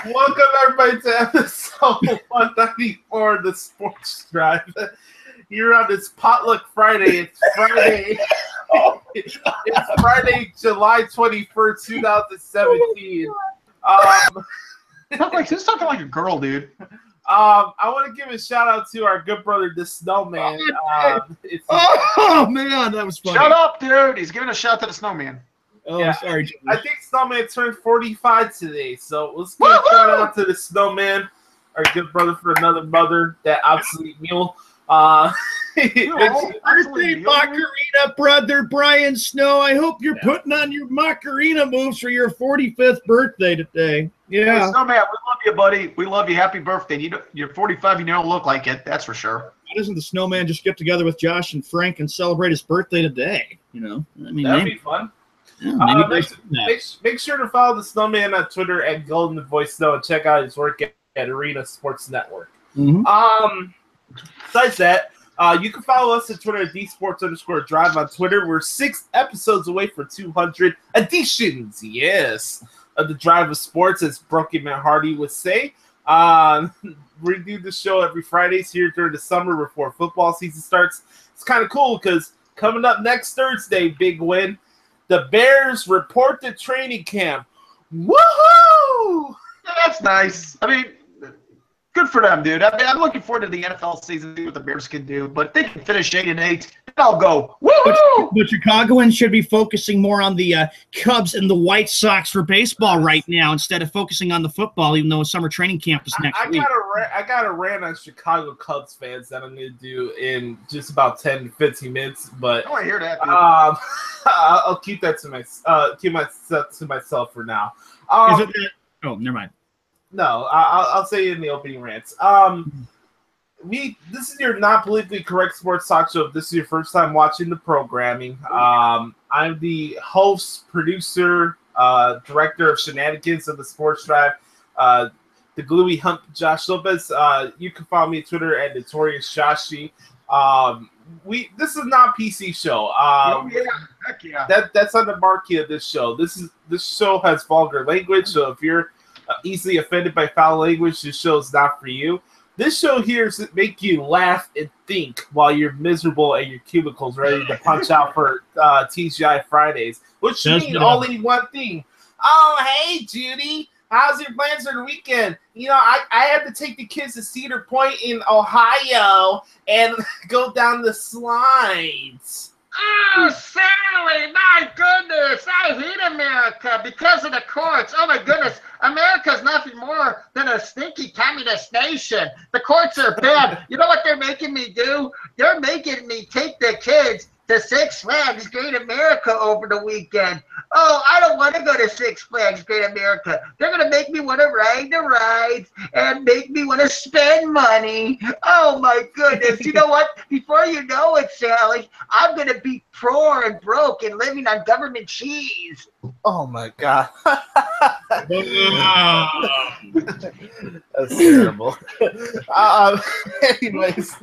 Welcome everybody to episode 194 of the Sports Drive. Here on this potluck Friday. It's Friday. It's Friday, July 21st, 2017. This talking like a girl, dude. I want to give a shout out to our good brother, the Snowman. Oh man, that was funny. Shut up, dude. He's giving a shout to the Snowman. Oh, yeah, sorry, Jimmy. I think Snowman turned 45 today, so let's give a shout out to the Snowman, our good brother for another mother, that obsolete mule. Birthday Macarena brother Brian Snow. I hope you're putting on your Macarena moves for your 45th birthday today. Yeah. Hey, Snowman, we love you, buddy. We love you. Happy birthday. You're 45 and you don't look like it. That's for sure. Why doesn't the Snowman just get together with Josh and Frank and celebrate his birthday today? You know, I mean, that'd be fun. Yeah, make sure to follow the Snowman on Twitter at Golden Voice Snow and check out his work at Arena Sports Network. Mm-hmm. Besides that, you can follow us on Twitter at dsports_drive on Twitter. We're 6 episodes away from 200 editions, yes, of the Drive of Sports, as Broken Man Hardy would say. We do the show every Fridays here during the summer before football season starts. It's kind of cool because coming up next Thursday, big win. The Bears report to training camp. Woohoo! Yeah, that's nice. I mean, good for them, dude. I mean, I'm looking forward to the NFL season, see what the Bears can do. But if they can finish 8-8, then I'll go. Woo! But Chicagoans should be focusing more on the Cubs and the White Sox for baseball right now instead of focusing on the football, even though summer training camp is next week. I got a rant on Chicago Cubs fans that I'm going to do in just about 10 to 15 minutes. But I want to hear that, dude. I'll keep that to myself for now. Oh, never mind. No, I'll say it in the opening rants. This is your not politically correct sports talk show. If this is your first time watching the programming, I'm the host, producer, director of shenanigans of the Sports Drive, the gluey hump Josh Lopez. You can follow me on Twitter at Notorious Joshi. This is not a PC show. Heck yeah. That's on the marquee of this show. This show has vulgar language, so if you're easily offended by foul language, this show is not for you. This show here is to make you laugh and think while you're miserable at your cubicles, ready to punch out for TGI Fridays, which means only one thing. Oh, hey, Judy. How's your plans for the weekend? You know, I had to take the kids to Cedar Point in Ohio and go down the slides. Oh, Sally, my goodness, I hate America because of the courts. Oh, my goodness, America's nothing more than a stinky communist nation. The courts are bad. You know what they're making me do? They're making me take the kids to Six Flags Great America over the weekend. Oh, I don't want to go to Six Flags Great America. They're going to make me want to ride the rides and make me want to spend money. Oh, my goodness. You know what? Before you know it, Sally, I'm going to be poor and broke and living on government cheese. Oh, my God. That's terrible. Anyways,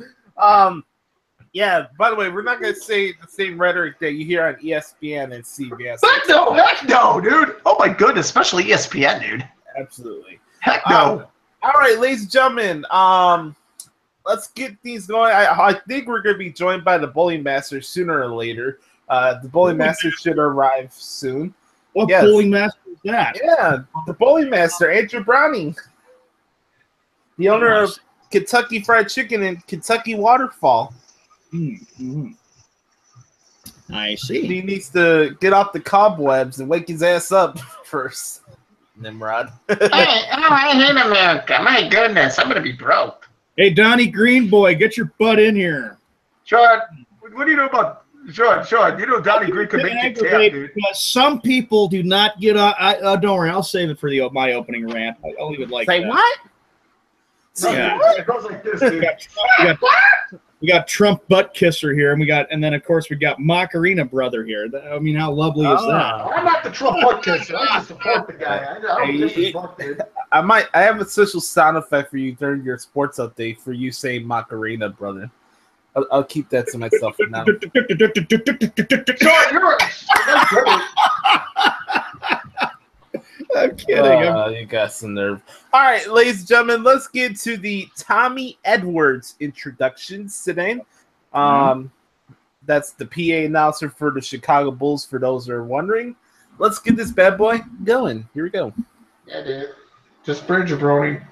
yeah, by the way, we're not going to say the same rhetoric that you hear on ESPN and CBS. Heck no, dude. Oh, my goodness, especially ESPN, dude. Absolutely. Heck no. All right, ladies and gentlemen, let's get these going. I think we're going to be joined by the Bowling Master sooner or later. The Bowling Master should arrive soon. What Bowling Master is that? Yeah, the Bowling Master, Andrew Browning, the owner of Kentucky Fried Chicken and Kentucky Waterfall. Mm-hmm. I see. He needs to get off the cobwebs and wake his ass up first, Nimrod. I hate America. My goodness, I'm going to be broke. Hey, Donnie Greenboy, get your butt in here. Sean, what do you know about Sean? You know Donnie Green could make you tap, dude. Because some people do not get don't worry, I'll save it for my opening rant. I'll leave it like that. Say what? Yeah. It goes like this, dude. We got Trump butt kisser here, and then of course we got Macarena brother here. I mean, how lovely is that? I'm not the Trump butt kisser. I just support the guy. I have a special sound effect for you during your sports update for you saying Macarena, brother. I'll keep that to myself for now. I'm kidding. You got some nerve. All right, ladies and gentlemen, let's get to the Tommy Edwards introductions today. That's the PA announcer for the Chicago Bulls, for those who are wondering. Let's get this bad boy going. Here we go. Yeah, dude. Just bridge your brony.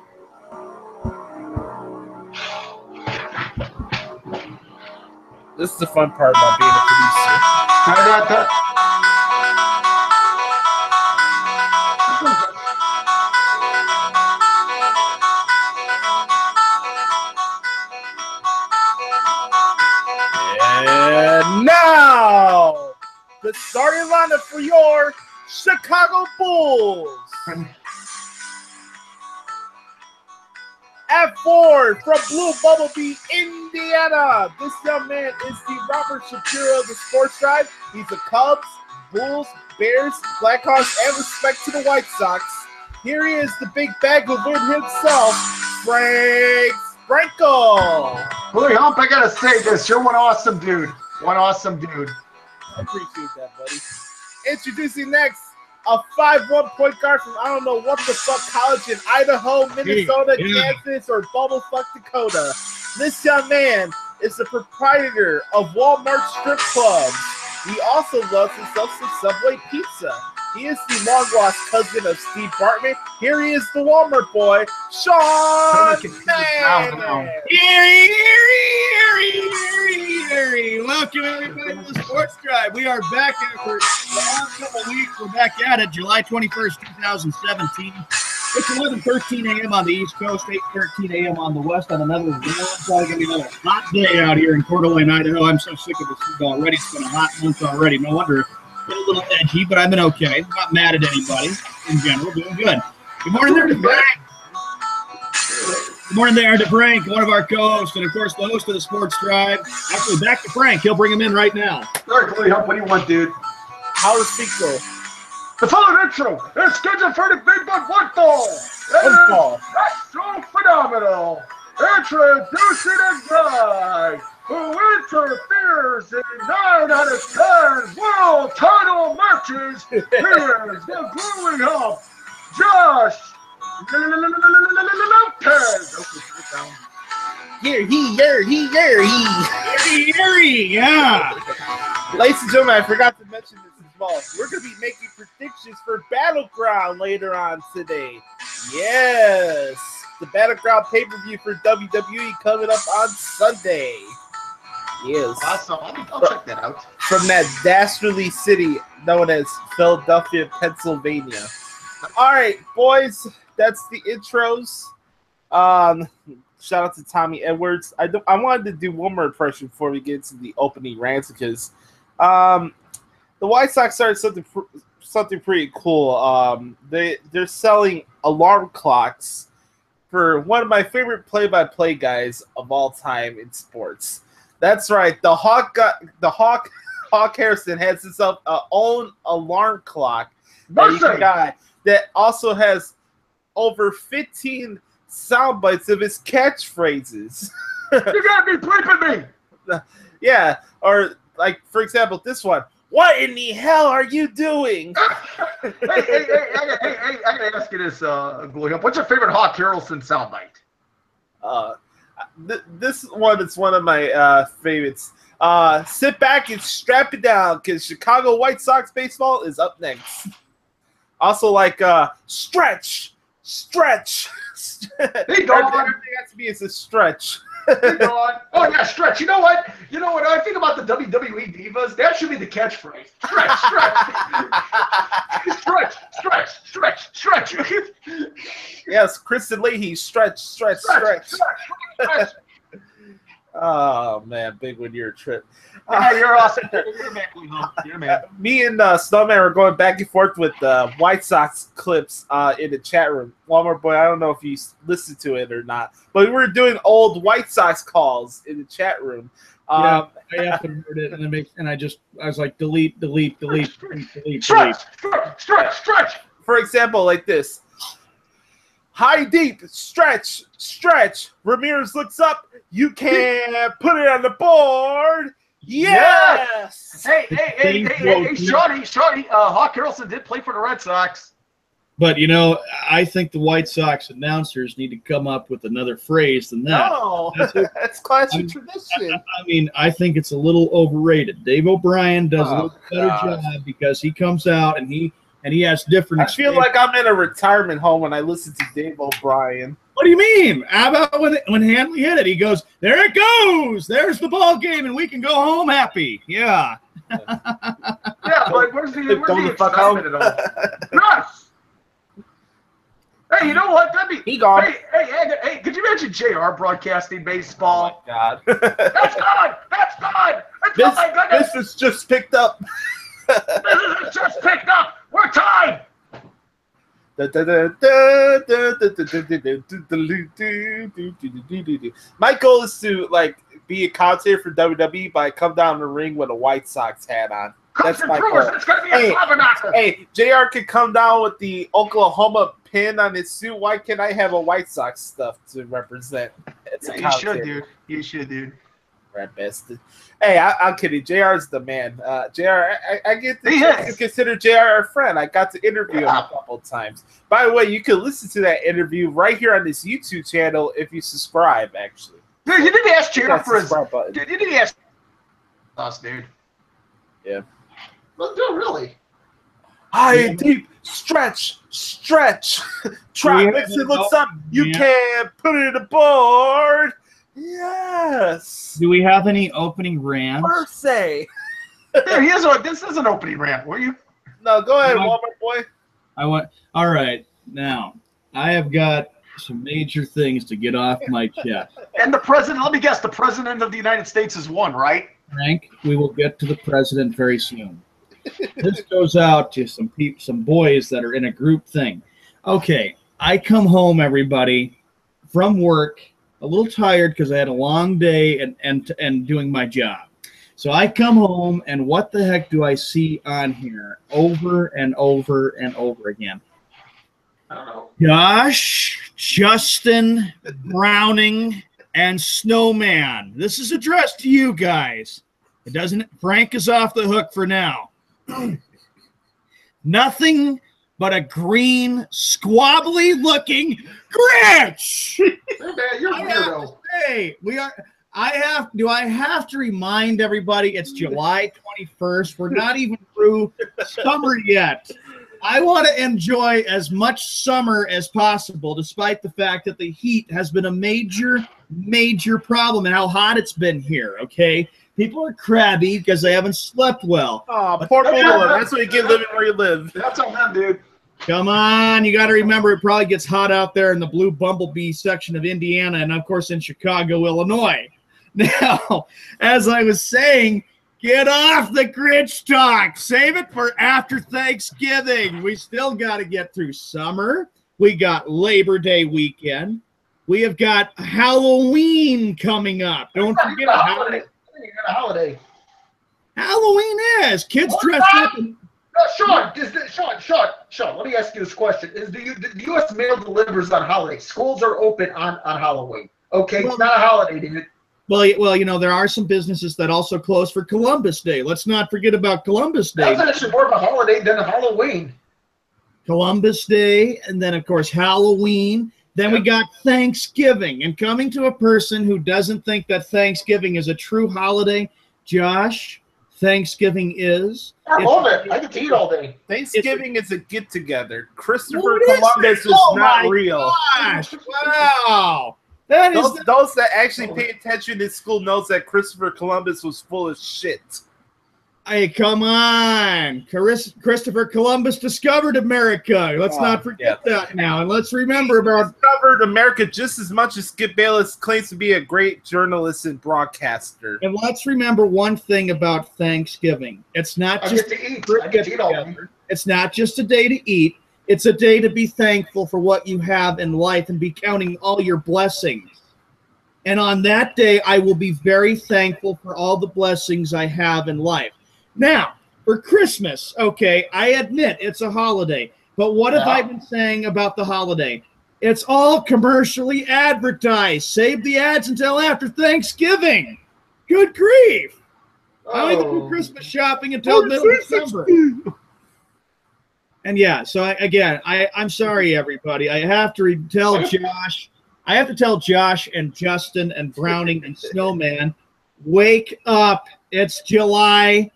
This is the fun part about being a producer. I got that. And now, the starting lineup for your Chicago Bulls. At 4, from Blue Bumblebee, Indiana. This young man is the Robert Shapiro of the Sports Drive. He's the Cubs, Bulls, Bears, Blackhawks, and respect to the White Sox. Here he is, the big bag of wind himself, Frank Frankel. Willie Hump, I gotta say this. You're one awesome dude. One awesome dude. I appreciate that, buddy. Introducing next, a 5'1" point guard from I don't know what the fuck college in Idaho, Minnesota, Kansas, or bumblefuck Dakota. This young man is the proprietor of Walmart strip clubs. He also loves himself some Subway pizza. He is the long-lost cousin of Steve Bartman. Here he is, the Walmart boy, Sean Mann. Welcome everybody to the Sports Drive. We are back after the last couple weeks. We're back at it, July 21st, 2017. It's 11:13 a.m. on the East Coast, 8:13 a.m. on the West. On another hot day out here in Coeur d'Alene, Idaho. I'm so sick of this food already. It's been a hot month already. No wonder it's a little edgy, but I've been okay. I'm not mad at anybody in general. Doing good. Good morning there to Frank. Good morning there to Frank, one of our co-hosts, and of course the host of the Sports Drive. Actually, back to Frank. He'll bring him in right now. All right, Willie Hump, what do you want, dude? How does it go? The following intro is scheduled for the Big Bug Football. Football. That's so phenomenal. Introducing a guy who interferes in 9 out of 10 world title matches. Here's the Willie Hump, Josh Lopez. Yeah. Ladies and gentlemen, I forgot to mention this as well. We're going to be making predictions for Battleground later on today. Yes, the Battleground pay-per-view for WWE coming up on Sunday. Yes. Awesome. I'll check that out. From that dastardly city known as Philadelphia, Pennsylvania. All right, boys, that's the intros. Shout out to Tommy Edwards. I wanted to do one more impression before we get into the opening rants because the White Sox started something pretty cool. They're selling alarm clocks for one of my favorite play-by-play guys of all time in sports. That's right, the Hawk Harrelson has himself own alarm clock that also has over 15 sound bites of his catchphrases. You gotta be bleeping me. Yeah, or like for example, this one. What in the hell are you doing? hey, I gotta ask you this, what's your favorite Hawk Harrelson soundbite? This one is one of my favorites. Sit back and strap it down because Chicago White Sox baseball is up next. Also, like stretch. Hey, dog. Everything has to be is a stretch. Hey, dog. Oh yeah, stretch. You know what? I think about the WWE divas. That should be the catchphrase. Stretch. Yes, Kristen Leahy. Stretch. Oh man, big one, you're a trip. You're awesome. You're a man. Me and Snowman were going back and forth with White Sox clips in the chat room. Walmart boy, I don't know if you listened to it or not, but we were doing old White Sox calls in the chat room. I have to heard it, and I was like, delete. Stretch. For example, like this. High deep, stretch. Ramirez looks up. You can put it on the board. Yes. Hey, Shawty. Hawk Harrelson did play for the Red Sox. But, you know, I think the White Sox announcers need to come up with another phrase than that. No, that's classic tradition. I mean, I think it's a little overrated. Dave O'Brien does a little better job because he comes out and he has different. I feel like I'm in a retirement home when I listen to Dave O'Brien. What do you mean? How about when Hanley hit it? He goes, "There it goes. There's the ball game, and we can go home happy." Yeah. Yeah, but where's the excitement at all? Yes. Hey, you know what? That'd be. He gone. Hey, could you imagine JR broadcasting baseball? Oh my God. That's gone. That's gone. Oh my goodness. This is just picked up. This is just picked up. We're tied. My goal is to be a commentator for WWE, but I come down the ring with a White Sox hat on. That's my goal. It's gonna be a tabernacle. Hey, JR could come down with the Oklahoma pin on his suit. Why can't I have a White Sox stuff to represent? You should, dude. You should, dude. Rat bastard. Hey, I'm kidding. JR's the man. JR, I get to consider JR a friend. I got to interview him a couple of times. By the way, you can listen to that interview right here on this YouTube channel if you subscribe, actually. Dude, you didn't ask JR for his button. Dude, you didn't ask us, dude. Yeah. Well, dude, really? High, deep, stretch. Try mix it with something. You can't put it aboard. Yes. Do we have any opening rants? Per se. This is an opening rant. Were you? No, go ahead, Walmart boy. All right. Now, I have got some major things to get off my chest. And the president, let me guess, the president of the United States is one, right? Frank, we will get to the president very soon. This goes out to some boys that are in a group thing. Okay, I come home, everybody, from work, a little tired because I had a long day and doing my job. So I come home, and what the heck do I see on here over and over and over again? I don't know. Josh, Justin, Browning, and Snowman. This is addressed to you guys. It doesn't. Frank is off the hook for now. Nothing but a green, squabbly-looking Grinch. You're weirdo. Hey, do I have to remind everybody it's July 21st? We're not even through summer yet. I want to enjoy as much summer as possible, despite the fact that the heat has been a major, major problem and how hot it's been here, okay? People are crabby because they haven't slept well. Oh, poor people. That's what you get living where you live. That's on them, dude. Come on. You got to remember it probably gets hot out there in the Blue Bumblebee section of Indiana and, of course, in Chicago, Illinois. Now, as I was saying, get off the Grinch talk. Save it for after Thanksgiving. We still got to get through summer. We got Labor Day weekend. We have got Halloween coming up. Don't forget holiday. Holiday. Halloween is. Kids dressed up. Sean, let me ask you this question. The U.S. mail delivers on holidays. Schools are open on Halloween. Okay, it's not a holiday, dude. Well, you know, there are some businesses that also close for Columbus Day. Let's not forget about Columbus Day. That's actually more of a holiday than a Halloween. Columbus Day, and then, of course, Halloween. Then we got Thanksgiving. And coming to a person who doesn't think that Thanksgiving is a true holiday, Josh, Thanksgiving is. I love it. I get to eat all day. Thanksgiving is a get-together. Christopher Columbus is not real. Gosh, wow. Those that actually pay attention in school knows that Christopher Columbus was full of shit. Hey, come on. Christopher Columbus discovered America. Let's not forget that now. And let's remember about... discovered America just as much as Skip Bayless claims to be a great journalist and broadcaster. And let's remember one thing about Thanksgiving. It's not just... I get to eat all day. It's not just a day to eat. It's a day to be thankful for what you have in life and be counting all your blessings. And on that day, I will be very thankful for all the blessings I have in life. Now, for Christmas, okay, I admit it's a holiday. But what have I been saying about the holiday? It's all commercially advertised. Save the ads until after Thanksgiving. Good grief. I don't even do Christmas shopping until middle of December. And yeah, so I'm sorry, everybody. I have to tell Josh. I have to tell Josh and Justin and Browning and Snowman, wake up. It's July.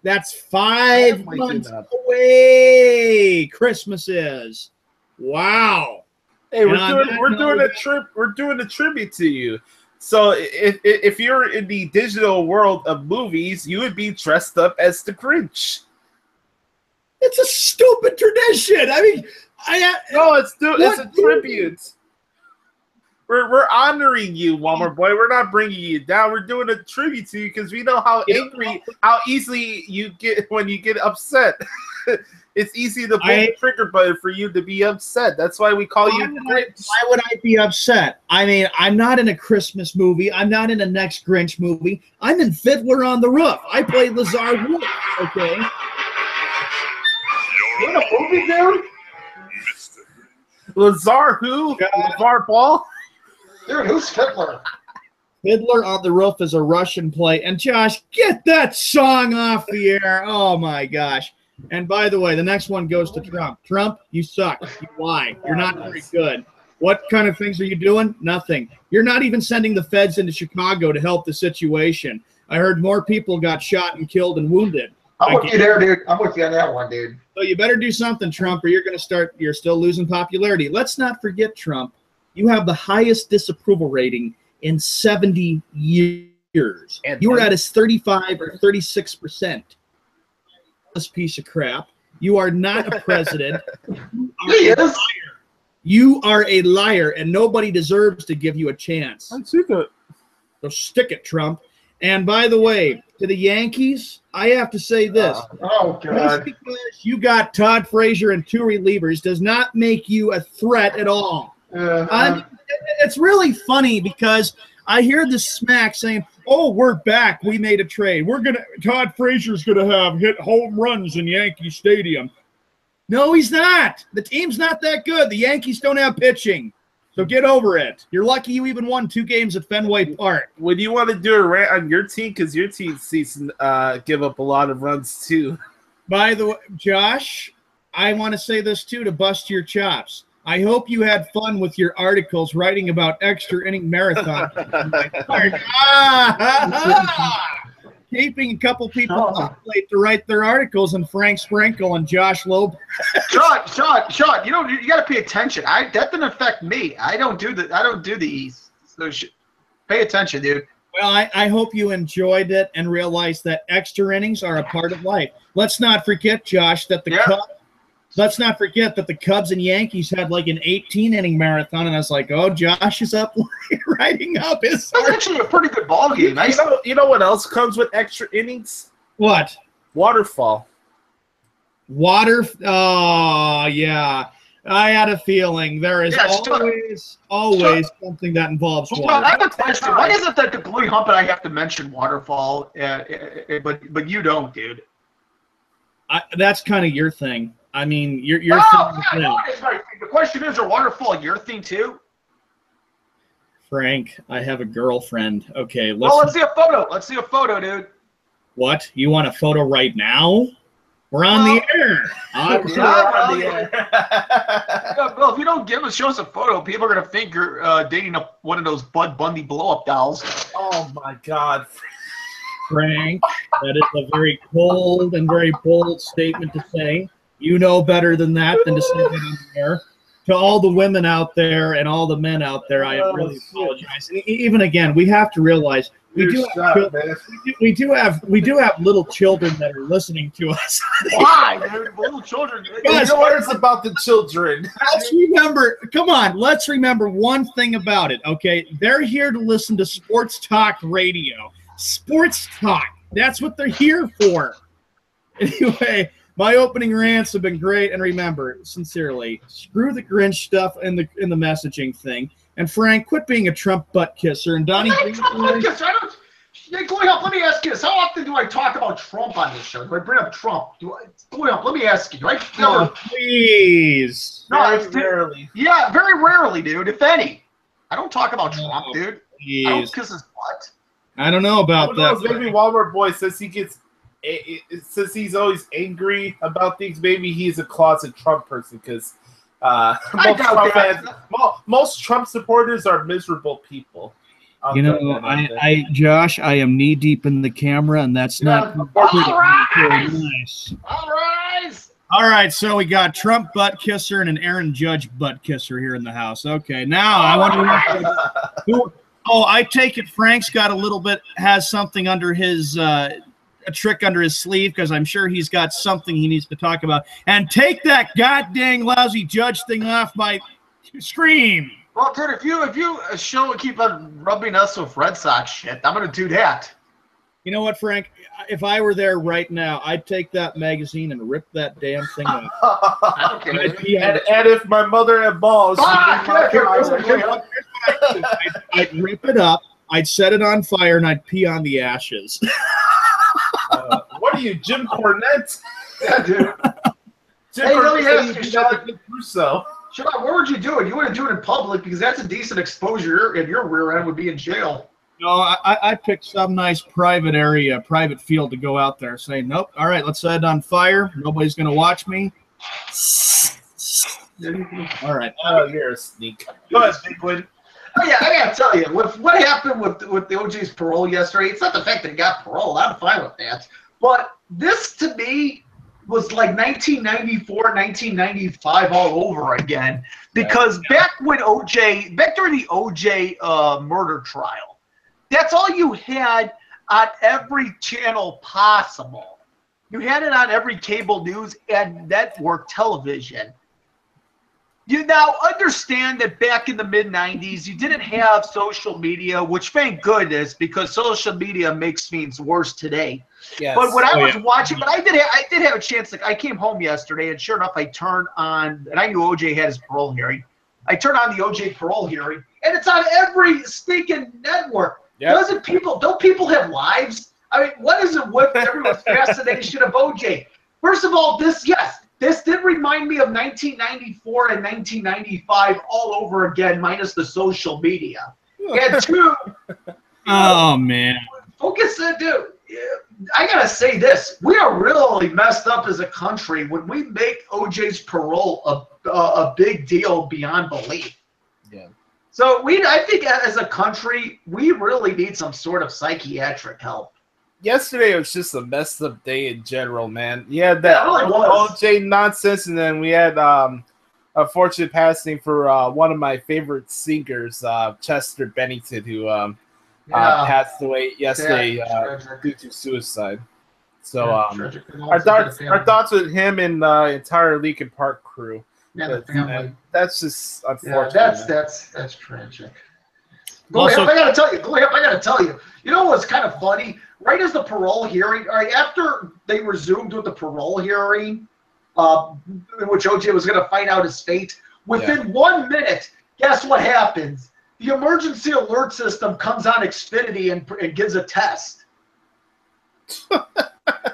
That's 5 months away. Christmas is. Wow. Hey, we're doing a tribute to you. So if you're in the digital world of movies, you would be dressed up as the Grinch. It's a stupid tradition. I mean, it's a tribute. We're honoring you, Walmart boy. We're not bringing you down. We're doing a tribute to you because we know how how easily you get when you get upset. It's easy to pull the trigger button for you to be upset. That's why we call you Grinch. Why would I be upset? I mean, I'm not in a Christmas movie. I'm not in a next Grinch movie. I'm in Fiddler on the Roof. I play Lazar Wolf, okay? You're in a movie, dude? Lazar who? Lazar Ball? Dude, who's Fiddler? Fiddler on the Roof is a Russian play. And Josh, get that song off the air. Oh, my gosh. And by the way, the next one goes to Trump. Trump, you suck. You lie. You're not very good. What kind of things are you doing? Nothing. You're not even sending the feds into Chicago to help the situation. I heard more people got shot and killed and wounded. I'm with you there, dude. I'm with you on that one, dude. So you better do something, Trump, or you're still losing popularity. Let's not forget, Trump, you have the highest disapproval rating in 70 years. You were at his 35 or 36%. This piece of crap. You are not a president. You are a liar, and nobody deserves to give you a chance. I see that. So stick it, Trump. And by the way, to the Yankees, I have to say this. Oh, God. Just because you got Todd Frazier and 2 relievers does not make you a threat at all. It's really funny because I hear this smack saying, oh, we're back. We made a trade. Todd Frazier's going to have hit home runs in Yankee Stadium. No, he's not. The team's not that good. The Yankees don't have pitching. So get over it. You're lucky you even won 2 games at Fenway Park. Would you want to do a rant on your team? Because your team season give up a lot of runs, too. By the way, Josh, I want to say this, too, to bust your chops. I hope you had fun with your articles writing about extra inning marathon. Keeping a couple people up late to write their articles, and Frank Sprinkle and Josh Loeb. Sean, you got to pay attention. That didn't affect me. I don't do the East. So pay attention, dude. Well, I hope you enjoyed it and realized that extra innings are a part of life. Let's not forget, Josh, that Let's not forget that the Cubs and Yankees had like an 18-inning marathon, and I was like, "Oh, Josh is up writing up his." That's actually a pretty good ball game. You know what else comes with extra innings? What? Waterfall. Oh, yeah. I had a feeling there is always something that involves water. Well, I have a question. Why is it that the Blue Hump and I have to mention waterfall, but you don't, dude? That's kind of your thing. I mean, your no, it is my thing. The question is, are waterfall your thing too? Frank, I have a girlfriend. Okay, let's see a photo. Let's see a photo, dude. What? You want a photo right now? We're on the air. Well, if you don't show us a photo, people are gonna think you're dating one of those Bud Bundy blow-up dolls. Oh my God. Frank, that is a very cold and very bold statement to say. You know better than that than to say that on the air. To all the women out there and all the men out there, I really apologize. Even again, we have to realize we do have little children that are listening to us. Why, dude? Little children. You know what it's about the children. Let's remember one thing about it, okay? They're here to listen to sports talk radio. Sports talk. That's what they're here for. Anyway, my opening rants have been great, and remember, sincerely, screw the Grinch stuff and the messaging thing. And Frank, quit being a Trump butt kisser. And Donnie, let me ask you this: how often do I talk about Trump on this show? Do I bring up Trump? Let me ask you. Please. No, very rarely. Yeah, very rarely, dude. If any, I don't talk about Trump, dude. Please. I don't kiss his butt. I don't know about that. Maybe Walmart Boy says he gets since he's always angry about things, maybe he's a closet Trump person because most Trump supporters are miserable people. Josh, I am knee deep in the camera, and that's not nice. All right, so we got Trump butt kisser and an Aaron Judge butt kisser here in the house. Okay, now I want to. I take it Frank's got has something under his a trick under his sleeve because I'm sure he's got something he needs to talk about. And take that goddamn lousy Judge thing off my screen. Well, dude, if you keep on rubbing us with Red Sox shit, I'm gonna do that. You know what, Frank? If I were there right now, I'd take that magazine and rip that damn thing off. I don't care. And if my mother had balls, I'd rip it up, I'd set it on fire, and I'd pee on the ashes. What are you, Jim Cornette? Yeah, dude. Jim Cornette, Sean, where would you do it? You wouldn't do it in public because that's a decent exposure, and your rear end would be in jail. No, I picked some nice private area, private field to go out there saying, nope, all right, let's set it on fire. Nobody's going to watch me. All right. Oh, you're a sneak. Go ahead, Bigwood. Oh, yeah, I got to tell you, with what happened with the OJ's parole yesterday, it's not the fact that he got parole. I'm fine with that. But this, to me, was like 1994, 1995 all over again. Because back during the OJ murder trial, that's all you had on every channel possible. You had it on every cable news and network television. You now understand that back in the mid-90s, you didn't have social media, which thank goodness, because social media makes things worse today. Yes. But when I was watching, but I did have a chance. Like I came home yesterday, and sure enough, I turned on, and I knew OJ had his parole hearing. I turned on the OJ parole hearing, and it's on every stinking network. Yep. Don't people have lives? I mean, what is it with everyone's fascination of OJ? First of all, this did remind me of 1994 and 1995 all over again, minus the social media. And two, man. Focus, dude. I gotta say this: we are really messed up as a country when we make OJ's parole a big deal beyond belief. Yeah. So I think as a country, we really need some sort of psychiatric help. Yesterday was just a messed up day in general, man. You had that OJ nonsense, and then we had unfortunate passing for one of my favorite singers, Chester Bennington, who passed away yesterday due to suicide. So our thoughts with him and the entire Linkin Park crew. Yeah, the family. That's just unfortunate. That's tragic. I gotta tell you. You know what's kind of funny? Right as the parole hearing, after they resumed with the parole hearing, in which OJ was going to find out his fate, within 1 minute, guess what happens? The emergency alert system comes on Xfinity and gives a test.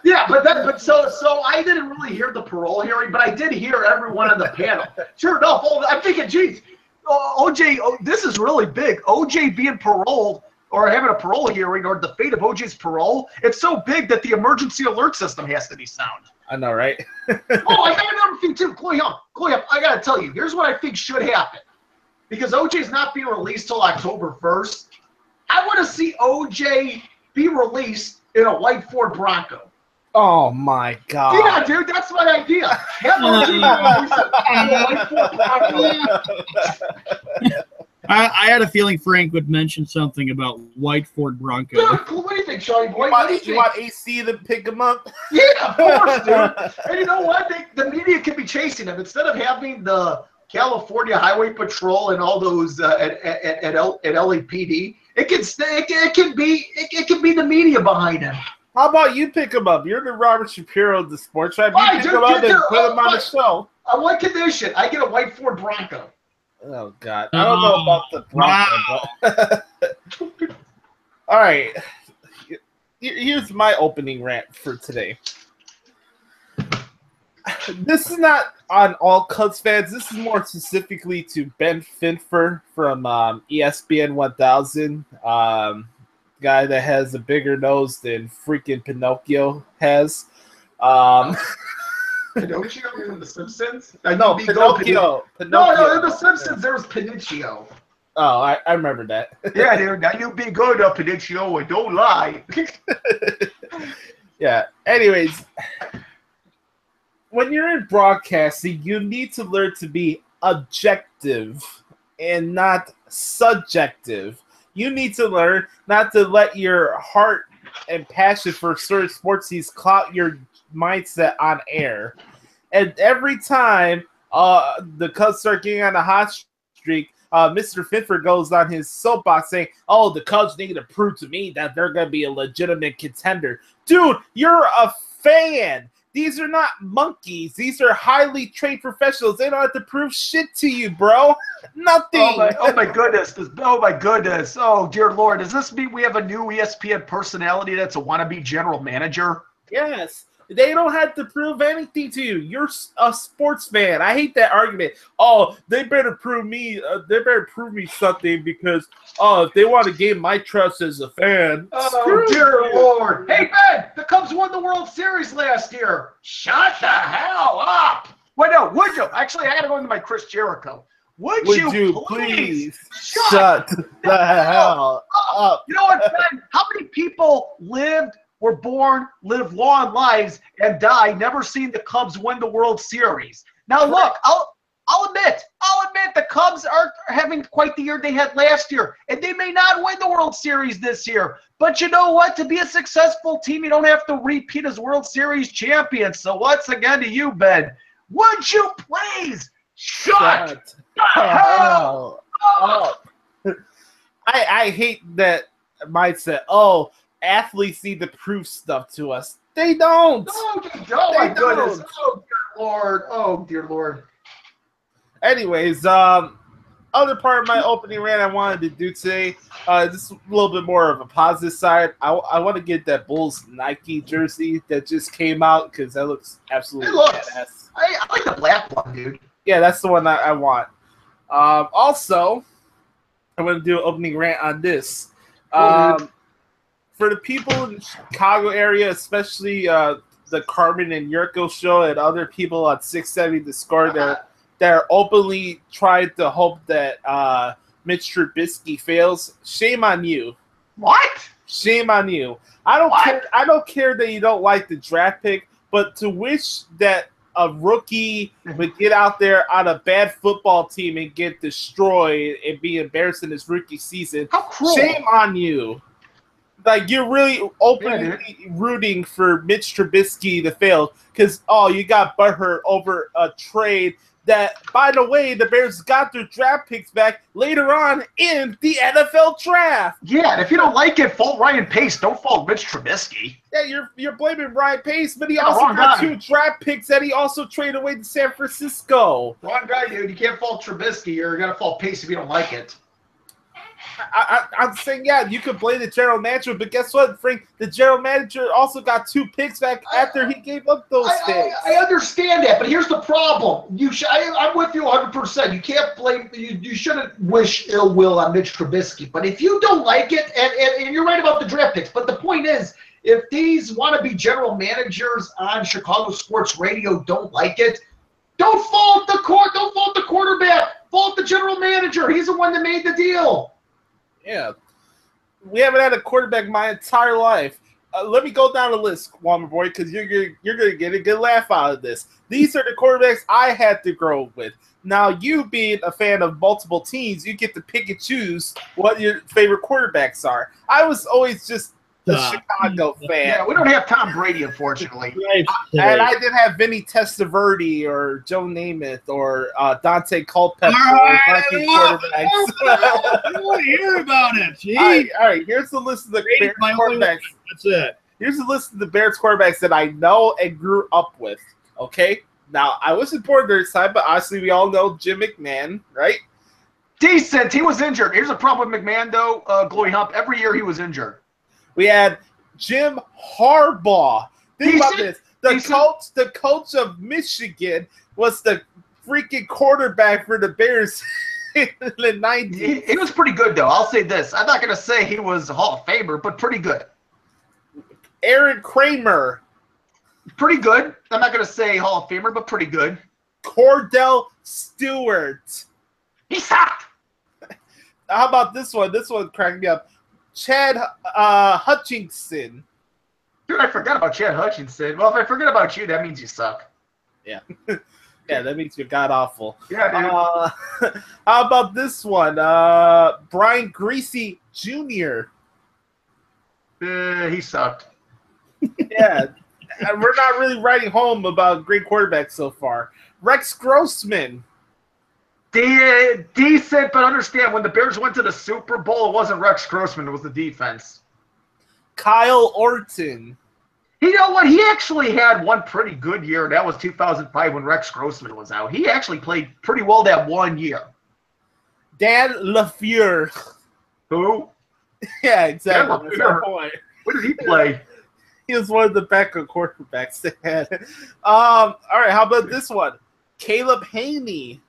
Yeah, so I didn't really hear the parole hearing, but I did hear everyone on the panel. Sure enough, I'm thinking, geez, OJ, this is really big. OJ being paroled or having a parole hearing or the fate of OJ's parole, it's so big that the emergency alert system has to be sound. I know, right? I got another thing too. Chloe, I got to tell you, here's what I think should happen. Because OJ's not being released till October 1st, I want to see OJ be released in a white Ford Bronco. Oh my God! Yeah, dude, that's my idea. Have OJ in a white Ford Bronco. I had a feeling Frank would mention something about white Ford Bronco. Dude, what do you think, Charlie boy? You want AC to pick him up? Yeah, of course, dude. And you know what? The media can be chasing him instead of having the California Highway Patrol and all those at LAPD. It can be the media behind him. How about you pick him up? You're the Robert Shapiro of the sports right? You pick him up and put him on the show. On what condition? I get a white Ford Bronco. Oh God, I don't know about the Bronco. But all right, here's my opening rant for today. This is not on all Cubs fans. This is more specifically to Ben Pfiffer from ESPN 1000. guy that has a bigger nose than freaking Pinocchio has. Pinocchio from The Simpsons? No, Pinocchio. No, in The Simpsons there was Pinocchio. Oh, I remember that. Yeah, dude. Now you be good, Pinocchio, and don't lie. Yeah. Anyways, when you're in broadcasting, you need to learn to be objective and not subjective. You need to learn not to let your heart and passion for certain sports teams cloud your mindset on air. And every time the Cubs start getting on a hot streak, Mr. Pfiffer goes on his soapbox saying, "Oh, the Cubs need to prove to me that they're going to be a legitimate contender." Dude, you're a fan. These are not monkeys. These are highly trained professionals. They don't have to prove shit to you, bro. Nothing. Oh my goodness. Oh my goodness. Oh dear Lord. Does this mean we have a new ESPN personality that's a wannabe general manager? Yes. They don't have to prove anything to you. You're a sports fan. I hate that argument. Oh, they better prove me. They better prove me something because if they want to gain my trust as a fan. Oh dear Lord. Hey Ben, the Cubs won the World Series last year. Shut the hell up! Wait, no, would you? Actually, I got to go into my Chris Jericho. Would you please shut the hell up? You know what, Ben? How many people were born, lived long lives, and died, never seen the Cubs win the World Series? Now, look, I'll admit the Cubs are having quite the year they had last year, and they may not win the World Series this year. But you know what? To be a successful team, you don't have to repeat as World Series champions. So once again to you, Ben, would you please shut the hell up? I hate that mindset. Oh, athletes need to prove stuff to us. They don't. No, they don't. My goodness. Oh, dear Lord. Oh, dear Lord. Anyways, other part of my opening rant I wanted to do today, just a little bit more of a positive side. I want to get that Bulls Nike jersey that just came out because that looks absolutely badass. I like the black one, dude. Yeah, that's the one that I want. Also, I'm going to do an opening rant on this. For the people in the Chicago area, especially the Carmen and Yurko show and other people on 670 The Score, they're openly trying to hope that Mitch Trubisky fails. Shame on you. What? Shame on you. I don't care that you don't like the draft pick, but to wish that a rookie would get out there on a bad football team and get destroyed and be embarrassed in his rookie season. How cruel. Shame on you. Like, you're really openly rooting for Mitch Trubisky to fail because, you got butthurt over a trade that, by the way, the Bears got their draft picks back later on in the NFL draft. Yeah, and if you don't like it, fault Ryan Pace. Don't fault Mitch Trubisky. Yeah, you're blaming Ryan Pace, but he also got 2 draft picks that he also traded away to San Francisco. Wrong guy, dude. You can't fault Trubisky. You're going to fault Pace if you don't like it. I'm saying, yeah, you could blame the general manager, but guess what, Frank? The general manager also got 2 picks back after he gave up those picks. I understand that, but here's the problem. I'm with you 100%. You can't blame. You shouldn't wish ill will on Mitch Trubisky. But if you don't like it, and you're right about the draft picks, but the point is, if these wannabe general managers on Chicago sports radio don't like it, don't fault the quarterback. Fault the general manager. He's the one that made the deal. Yeah, we haven't had a quarterback my entire life. Let me go down the list, Walmer Boy, because you're gonna get a good laugh out of this. These are the quarterbacks I had to grow up with. Now, you being a fan of multiple teams, you get to pick and choose what your favorite quarterbacks are. I was always just the Chicago fan. Yeah, we don't have Tom Brady, unfortunately. And I didn't have Vinny Testaverde or Joe Namath or Dante Culpepper. I want to hear about it. Jeez. All right, here's the list of the Bears quarterbacks. That's it. Here's the list of the Bears quarterbacks that I know and grew up with. Okay? Now, I wasn't born during this time, but obviously we all know Jim McMahon, right? Decent. He was injured. Here's the problem with McMahon, though. Glory Hump. Every year he was injured. We had Jim Harbaugh. Think about this. The coach of Michigan was the freaking quarterback for the Bears in the 90s. He was pretty good, though. I'll say this. I'm not going to say he was a Hall of Famer, but pretty good. Aaron Kramer. Pretty good. I'm not going to say Hall of Famer, but pretty good. Cordell Stewart. He sucked. How about this one? This one cracked me up. Chad Hutchinson. Dude, I forgot about Chad Hutchinson. Well, if I forget about you, that means you suck. Yeah. Yeah, that means you're god-awful. Yeah, dude. How about this one? Brian Greasy Jr. He sucked. Yeah. We're not really writing home about great quarterbacks so far. Rex Grossman. Decent, but understand, when the Bears went to the Super Bowl, it wasn't Rex Grossman, it was the defense. Kyle Orton. You know what? He actually had one pretty good year. That was 2005 when Rex Grossman was out. He actually played pretty well that 1 year. Dan LaFleur. Who? Yeah, exactly. Dan That's my point. What did he play? He was one of the backup quarterbacks they had. All right, how about this one? Caleb Haney.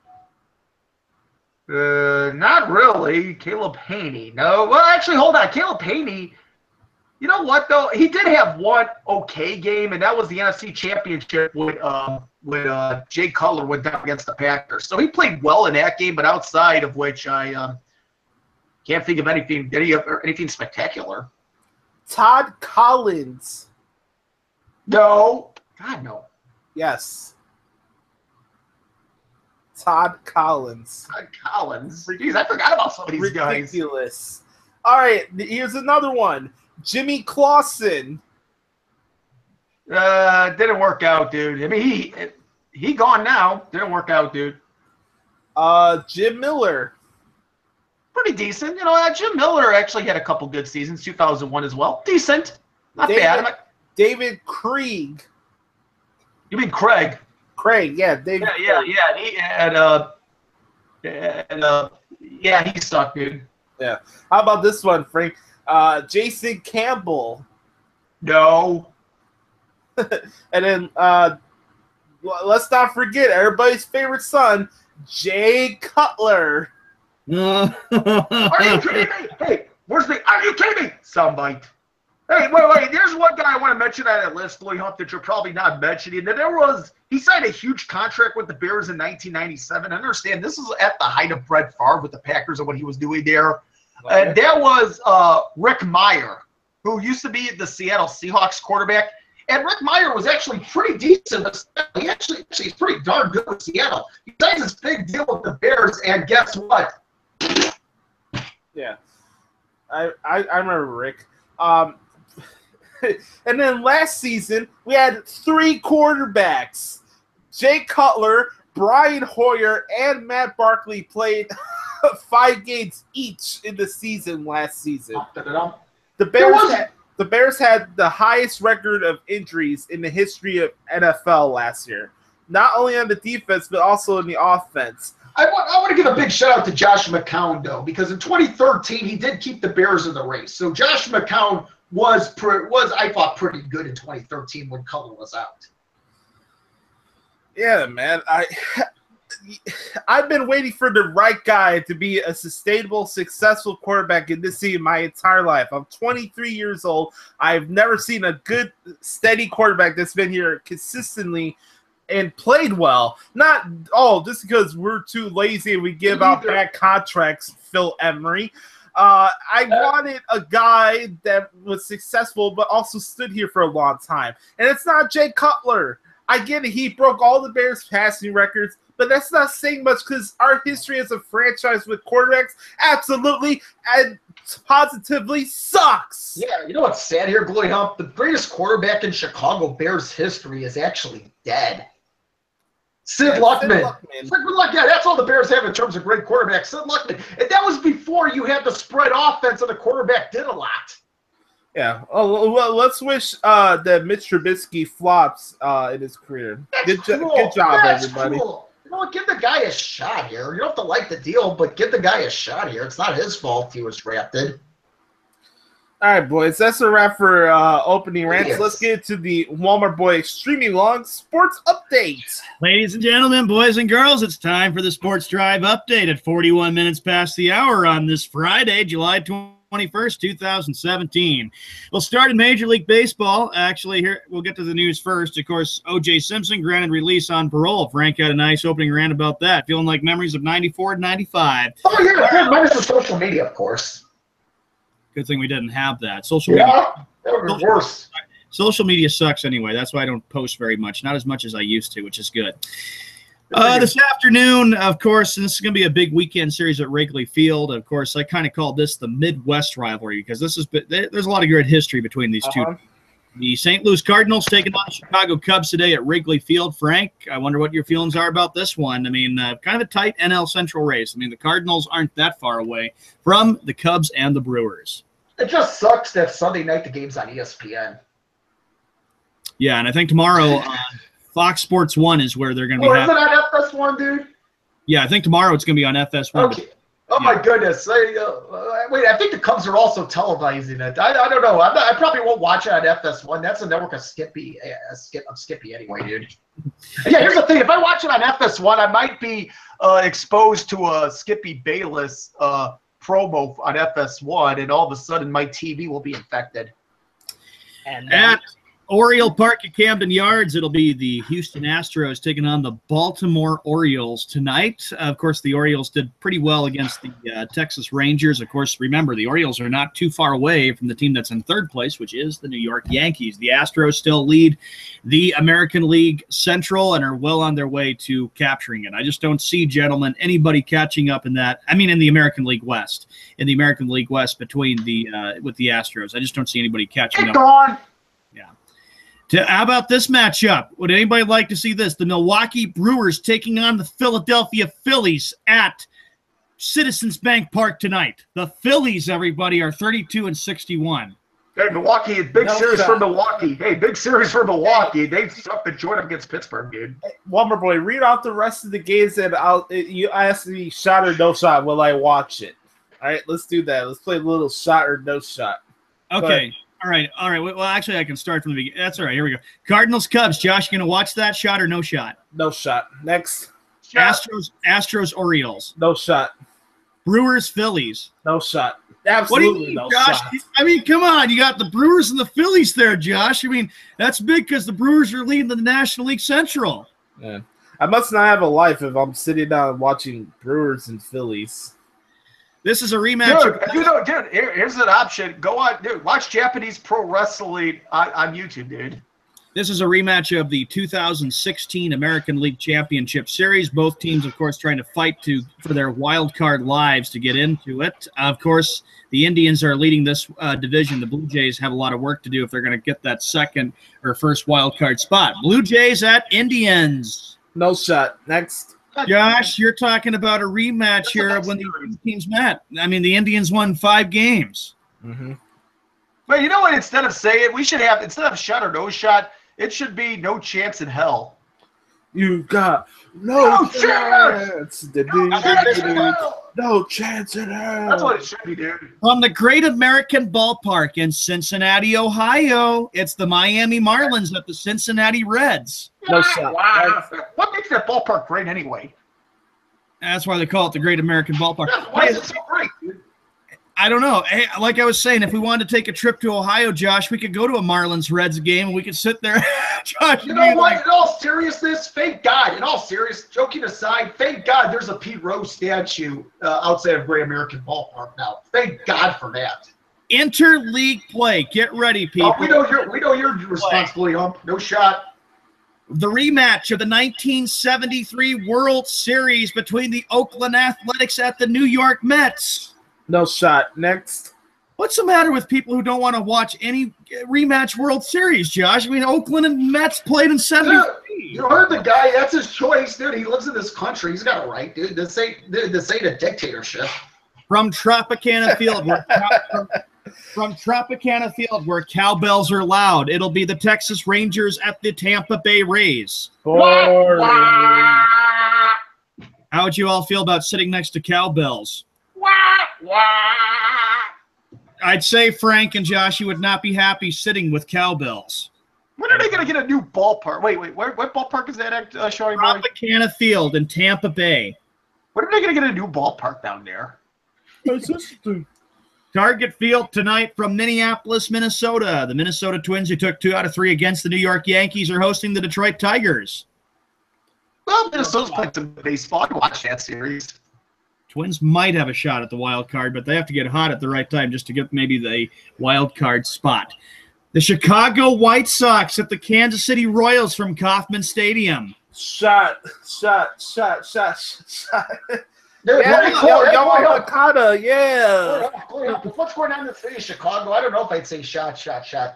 Not really. Caleb Haney. No. Well, actually, hold on. Caleb Haney. You know what, though? He did have one okay game, and that was the NFC Championship when Jay Cutler went down against the Packers. So he played well in that game, but outside of which I can't think of anything spectacular. Todd Collins. No. God, no. Yes. Todd Collins. Todd Collins. Jeez, I forgot about some of these guys. Ridiculous. All right, here's another one. Jimmy Clausen. Didn't work out, dude. I mean, he gone now. Didn't work out, dude. Jim Miller. Pretty decent. You know, Jim Miller actually had a couple good seasons, 2001 as well. Decent. Not bad. David Krieg. You mean Craig? Craig, yeah. David Yeah. He had, he sucked, dude. Yeah. How about this one, Frank? Jason Campbell. No. And then let's not forget everybody's favorite son, Jay Cutler. Are you kidding me? Hey, are you kidding me? Soundbite. Hey, wait. There's one guy I want to mention on that list, Louis Hunt, that you're probably not mentioning. He signed a huge contract with the Bears in 1997. I understand this is at the height of Brett Favre with the Packers and what he was doing there. And that was Rick Meyer, who used to be the Seattle Seahawks quarterback. And Rick Meyer was actually pretty decent. He actually is pretty darn good with Seattle. He signs this big deal with the Bears, and guess what? Yeah, I remember Rick. And then last season, we had 3 quarterbacks. Jay Cutler, Brian Hoyer, and Matt Barkley played 5 games each in the season last season. The Bears had the highest record of injuries in the history of NFL last year. Not only on the defense, but also in the offense. I want to give a big shout out to Josh McCown, though, because in 2013, he did keep the Bears in the race. So Josh McCown was I thought, pretty good in 2013 when Cutler was out. Yeah, man. I've been waiting for the right guy to be a sustainable, successful quarterback in this team my entire life. I'm 23 years old. I've never seen a good, steady quarterback that's been here consistently and played well. Not just because we're too lazy and we give out bad contracts, Phil Emery. I wanted a guy that was successful but also stood here for a long time. And it's not Jay Cutler. I get it. He broke all the Bears' passing records, but that's not saying much because our history as a franchise with quarterbacks absolutely and positively sucks. Yeah, you know what's sad here, Glory Hump? The greatest quarterback in Chicago Bears history is actually dead. Sid Luckman. Yeah, that's all the Bears have in terms of great quarterbacks. Sid Luckman. And that was before you had the spread offense and the quarterback did a lot. Yeah. Oh, well, let's wish that Mitch Trubisky flops in his career. Good job, everybody. Cool. You know what? Give the guy a shot here. You don't have to like the deal, but give the guy a shot here. It's not his fault he was drafted. All right, boys. That's a wrap for opening rants. Yes. Let's get to the Walmart Boy Extremely Long Sports Update. Ladies and gentlemen, boys and girls, it's time for the Sports Drive Update at 41 minutes past the hour on this Friday, July 21st, 2017. We'll start in Major League Baseball. Actually, here we'll get to the news first. Of course, O.J. Simpson granted release on parole. Frank had a nice opening rant about that. Feeling like memories of 94 and 95. Oh, yeah, minus the social media, of course. Good thing we didn't have that. Social media, that would be worse. Social media sucks anyway. That's why I don't post very much. Not as much as I used to, which is good. This afternoon, of course, and this is going to be a big weekend series at Wrigley Field. Of course, I kind of call this the Midwest rivalry because there's a lot of great history between these two. The St. Louis Cardinals taking on the Chicago Cubs today at Wrigley Field. Frank, I wonder what your feelings are about this one. I mean, kind of a tight NL Central race. I mean, the Cardinals aren't that far away from the Cubs and the Brewers. It just sucks that Sunday night the game's on ESPN. Yeah, and I think tomorrow Fox Sports 1 is where they're going to be. Oh, is it on FS1, dude? Yeah, I think tomorrow it's going to be on FS1. Okay. Oh, my goodness. Wait, I think the Cubs are also televising it. I don't know. I probably won't watch it on FS1. That's a network of Skippy anyway, dude. Yeah, here's the thing. If I watch it on FS1, I might be exposed to a Skippy Bayless promo on FS1, and all of a sudden my TV will be infected. And at Oriole Park at Camden Yards, it'll be the Houston Astros taking on the Baltimore Orioles tonight. Of course, the Orioles did pretty well against the Texas Rangers. Of course, remember, the Orioles are not too far away from the team that's in third place, which is the New York Yankees. The Astros still lead the American League Central and are well on their way to capturing it. I just don't see, gentlemen, anybody catching up in that. I mean, in the American League West. In the American League West between with the Astros. I just don't see anybody catching up. How about this matchup? Would anybody like to see this? The Milwaukee Brewers taking on the Philadelphia Phillies at Citizens Bank Park tonight. The Phillies, everybody, are 32-61. Hey, Milwaukee, big series for Milwaukee. Hey, big series for Milwaukee. They sucked the joint up against Pittsburgh, dude. Hey, Walmart Boy, read out the rest of the games, and you ask me shot or no shot. Will I watch it? All right, let's do that. Let's play a little shot or no shot. Okay. All right. Well, actually, I can start from the beginning. That's all right. Here we go. Cardinals, Cubs. Josh, you going to watch that shot or no shot? No shot. Next. Astros, Orioles. No shot. Brewers, Phillies. No shot. Absolutely no Josh? shot. I mean, come on. You got the Brewers and the Phillies there, Josh. I mean, that's big because the Brewers are leading the National League Central. Yeah. I must not have a life if I'm sitting down watching Brewers and Phillies. This is a rematch. Dude, here's an option. Go on, dude. Watch Japanese pro wrestling on YouTube, dude. This is a rematch of the 2016 American League Championship Series. Both teams, of course, trying to fight for their wild card lives to get into it. Of course, the Indians are leading this division. The Blue Jays have a lot of work to do if they're going to get that second or first wild card spot. Blue Jays at Indians. No shot. Next. Josh, you're talking about a rematch here of when the teams met. I mean, the Indians won 5 games. Mm-hmm. But you know what? Instead of instead of shot or no shot, it should be no chance in hell. You got no chance. No chance in hell. That's what it should be, dude. From the Great American Ballpark in Cincinnati, Ohio, it's the Miami Marlins at the Cincinnati Reds. No shot. Wow. What makes that ballpark great anyway? That's why they call it the Great American Ballpark. Yeah, why is it so great, dude? I don't know. Hey, like I was saying, if we wanted to take a trip to Ohio, Josh, we could go to a Marlins-Reds game, and we could sit there. Josh, you know what? In all seriousness, thank God. In all seriousness, joking aside, thank God there's a Pete Rose statue outside of Great American Ballpark now. Thank God for that. Interleague play. Get ready, people. We know you're responsible, Ump. No shot. The rematch of the 1973 World Series between the Oakland Athletics at the New York Mets. No shot. Next. What's the matter with people who don't want to watch any rematch World Series, Josh? I mean, Oakland and Mets played in 73. You heard the guy. That's his choice, dude. He lives in this country. He's got a right, dude. This ain't a dictatorship. From Tropicana Field, where cowbells are loud, it'll be the Texas Rangers at the Tampa Bay Rays. Boring. How would you all feel about sitting next to cowbells? I'd say Frank and Josh, you would not be happy sitting with cowbells. When are they going to get a new ballpark? Wait. What ballpark is that at, Shorty Boy? Tropicana Field in Tampa Bay. When are they going to get a new ballpark down there? Target Field tonight from Minneapolis, Minnesota. The Minnesota Twins, who took 2 out of 3 against the New York Yankees, are hosting the Detroit Tigers. Well, Minnesota's playing some baseball. I watch that series. Twins might have a shot at the wild card, but they have to get hot at the right time just to get maybe the wild card spot. The Chicago White Sox at the Kansas City Royals from Kauffman Stadium. Shot. Dude, Yamada, yeah. What's going on in the city of Chicago? I don't know if I'd say shot,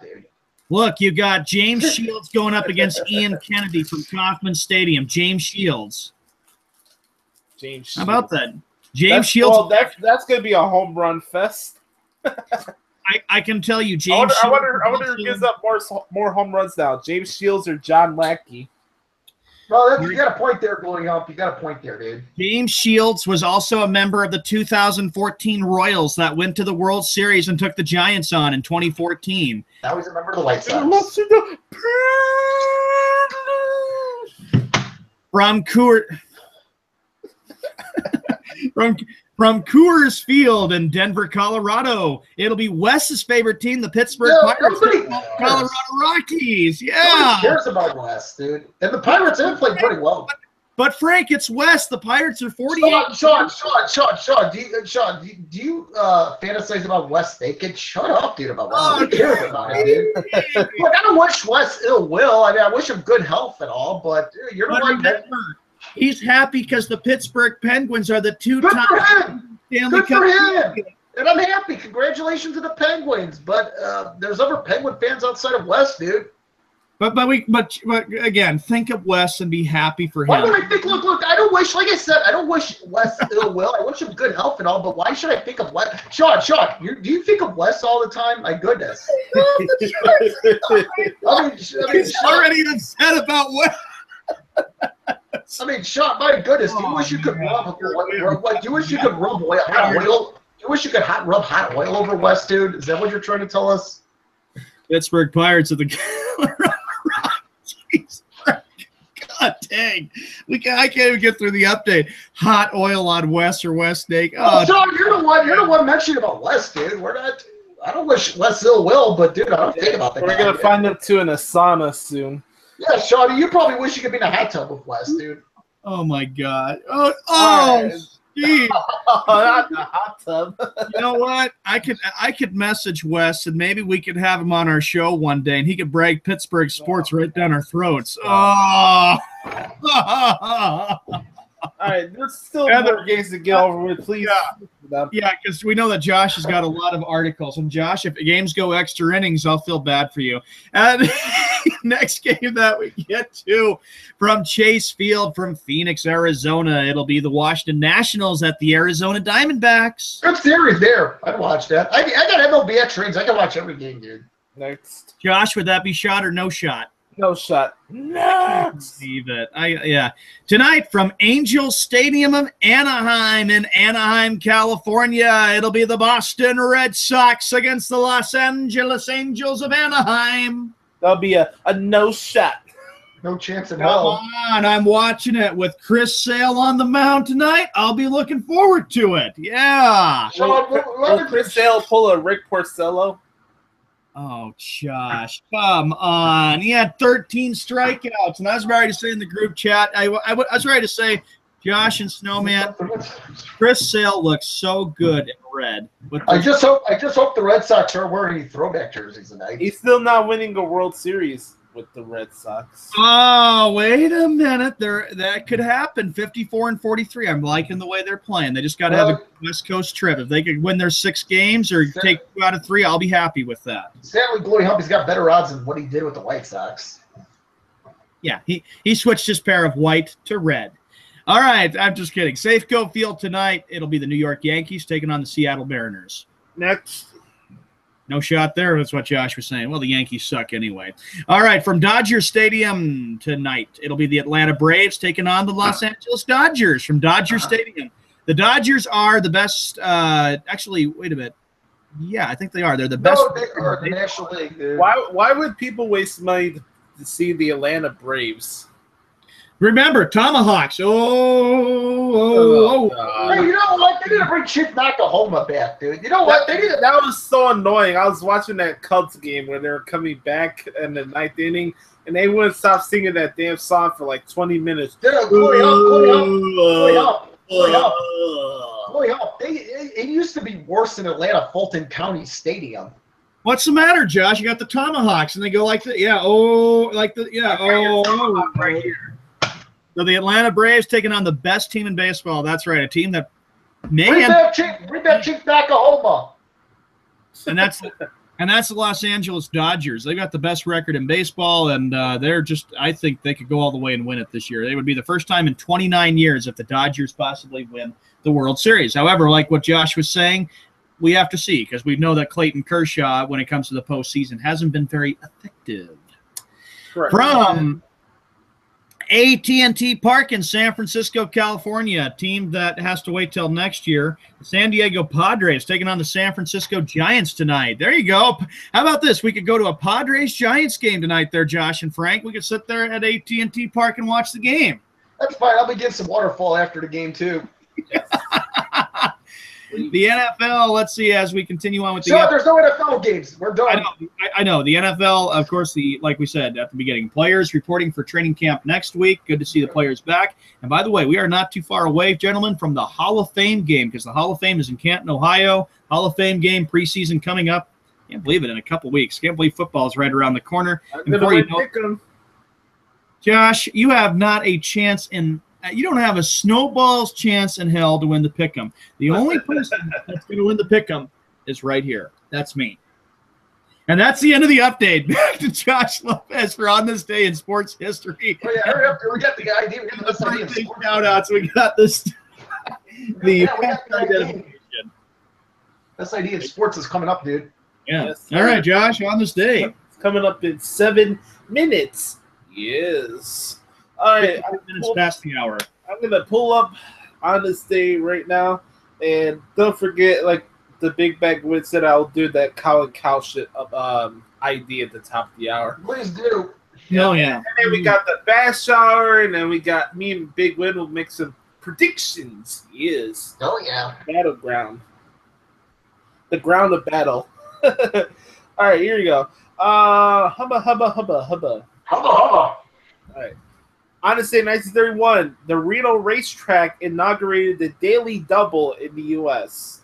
dude. Look, you got James Shields going up against Ian Kennedy from Kauffman Stadium. James Shields. How about that? Shields. Well, that's going to be a home run fest. I can tell you, James. I wonder who gives up more home runs now, James Shields or John Lackey. Well, you got a point there, going up. You got a point there, dude. James Shields was also a member of the 2014 Royals that went to the World Series and took the Giants on in 2014. Now he's a member of the White Sox. From Coors Field in Denver, Colorado, it'll be Wes's favorite team, the Pittsburgh Pirates, Colorado Rockies. Yeah. Nobody cares about Wes, dude. And the Pirates have played pretty well. But Frank, it's Wes. The Pirates are 48. Sean, do you fantasize about Wes Bacon? Shut up, dude, about Wes. Nobody cares about it, dude. Look, I don't wish Wes ill will. I mean, I wish him good health and all, but dude, you're the one that... He's happy because the Pittsburgh Penguins are the Good for him. Stanley Good for him. And I'm happy. Congratulations to the Penguins. But there's other Penguin fans outside of West, dude. But again, think of Wes and be happy for him. Why would I think? Look. I don't wish. Like I said, I don't wish Wes ill will. I wish him good health and all. But why should I think of Wes? Sean, do you think of Wes all the time? My goodness. He's already upset about Wes. I mean, Sean, my goodness, do you wish you could rub hot oil? Do you wish you could rub hot oil over West, dude? Is that what you're trying to tell us? Pittsburgh Pirates of the Colorado Rockies. God dang. I can't even get through the update. Hot oil on West or West Snake. Oh, Sean, you're the one mentioning about West, dude. I don't wish West ill will, but dude, I don't think about that. We're gonna find them too in a sauna soon. Yeah, Sean, you probably wish you could be in a hot tub with Wes, dude. Oh my God! Steve! Not the hot tub. You know what? I could message Wes, and maybe we could have him on our show one day, and he could brag Pittsburgh sports right down our throats. Oh! All right, there's still more games to get over with, please. Yeah, because we know that Josh has got a lot of articles. And Josh, if games go extra innings, I'll feel bad for you. And next game that we get to from Chase Field from Phoenix, Arizona, it'll be the Washington Nationals at the Arizona Diamondbacks. Good series there. I'd watch that. I got MLB extras. I can watch every game, dude. Next. Josh, would that be shot or no shot? No shot. Next. Leave it. Yeah. Tonight from Angel Stadium of Anaheim in Anaheim, California, it'll be the Boston Red Sox against the Los Angeles Angels of Anaheim. That'll be a no shot. No chance in hell. Come on, I'm watching it with Chris Sale on the mound tonight. I'll be looking forward to it. Yeah. Will Chris Sale pull a Rick Porcello? Oh, Josh, come on. He had 13 strikeouts, and I was ready to say in the group chat, I was ready to say, Josh and Snowman, Chris Sale looks so good in red. I just hope the Red Sox are wearing any throwback jerseys tonight. He's still not winning a World Series with the Red Sox. Oh, wait a minute. That could happen. 54-43. I'm liking the way they're playing. They just got to have a West Coast trip. If they could win their 6 games or take 2 out of 3, I'll be happy with that. Sadly, Glory Humpy's got better odds than what he did with the White Sox. Yeah, he switched his pair of white to red. All right, I'm just kidding. Safeco Field tonight. It'll be the New York Yankees taking on the Seattle Mariners. Next. No shot there. That's what Josh was saying. Well, the Yankees suck anyway. All right, from Dodger Stadium tonight, it'll be the Atlanta Braves taking on the Los Angeles Dodgers from Dodger Stadium. The Dodgers are the best. Actually, wait a minute. Yeah, I think they are. They're the best. No, they are the National League, dude. Why would people waste money to see the Atlanta Braves? Remember, Tomahawks. Hey, you know what? They need to bring Chief Nakahoma back, dude. You know what? That was so annoying. I was watching that Cubs game when they were coming back in the 9th inning, and they wouldn't stop singing that damn song for like 20 minutes. Dude, it used to be worse than Atlanta Fulton County Stadium. What's the matter, Josh? You got the Tomahawks, and they go like the right here. So the Atlanta Braves taking on the best team in baseball. That's right, a team that may Bring have back Chief Nakahoma. and that's the Los Angeles Dodgers. They've got the best record in baseball, and they're just – I think they could go all the way and win it this year. They would be the first time in 29 years if the Dodgers possibly win the World Series. However, like what Josh was saying, we have to see because we know that Clayton Kershaw, when it comes to the postseason, hasn't been very effective. Correct. From AT&T Park in San Francisco, California, a team that has to wait till next year. The San Diego Padres taking on the San Francisco Giants tonight. There you go. How about this? We could go to a Padres-Giants game tonight there, Josh and Frank. We could sit there at AT&T Park and watch the game. That's fine. I'll be getting some waterfall after the game, too. The NFL, let's see, as we continue on with the... there's no NFL games. We're done. I know. The NFL, of course, like we said at the beginning, players reporting for training camp next week. Good to see the players back. And by the way, we are not too far away, gentlemen, from the Hall of Fame game because the Hall of Fame is in Canton, Ohio. Hall of Fame game preseason coming up. Can't believe it, in a couple weeks. Can't believe football is right around the corner. Josh, you have not a chance in... You don't have a snowball's chance in hell to win the pick'em. The only person that's going to win the pick'em is right here. That's me. And that's the end of the update. Back to Josh Lopez for On This Day in Sports History. Oh, yeah, hurry up. We got the idea. We got this idea of sports. Shout-outs. We got this. This idea of sports is coming up, dude. Yeah. Yes, all right, Josh, On This Day. It's coming up in 7 minutes. Yes. All right, 5 minutes past the hour. I'm gonna pull up On This Day right now, and don't forget, like the Big Bag Win said, I'll do that cow and cow shit ID at the top of the hour. Please do. Oh yeah. And then we got the Bash Shower, and then we got me and Big Win will make some predictions. Yes. Oh yeah. Battleground. The ground of battle. All right, here you go. Hubba. All right. On this day, 1931, the Reno racetrack inaugurated the Daily Double in the U.S.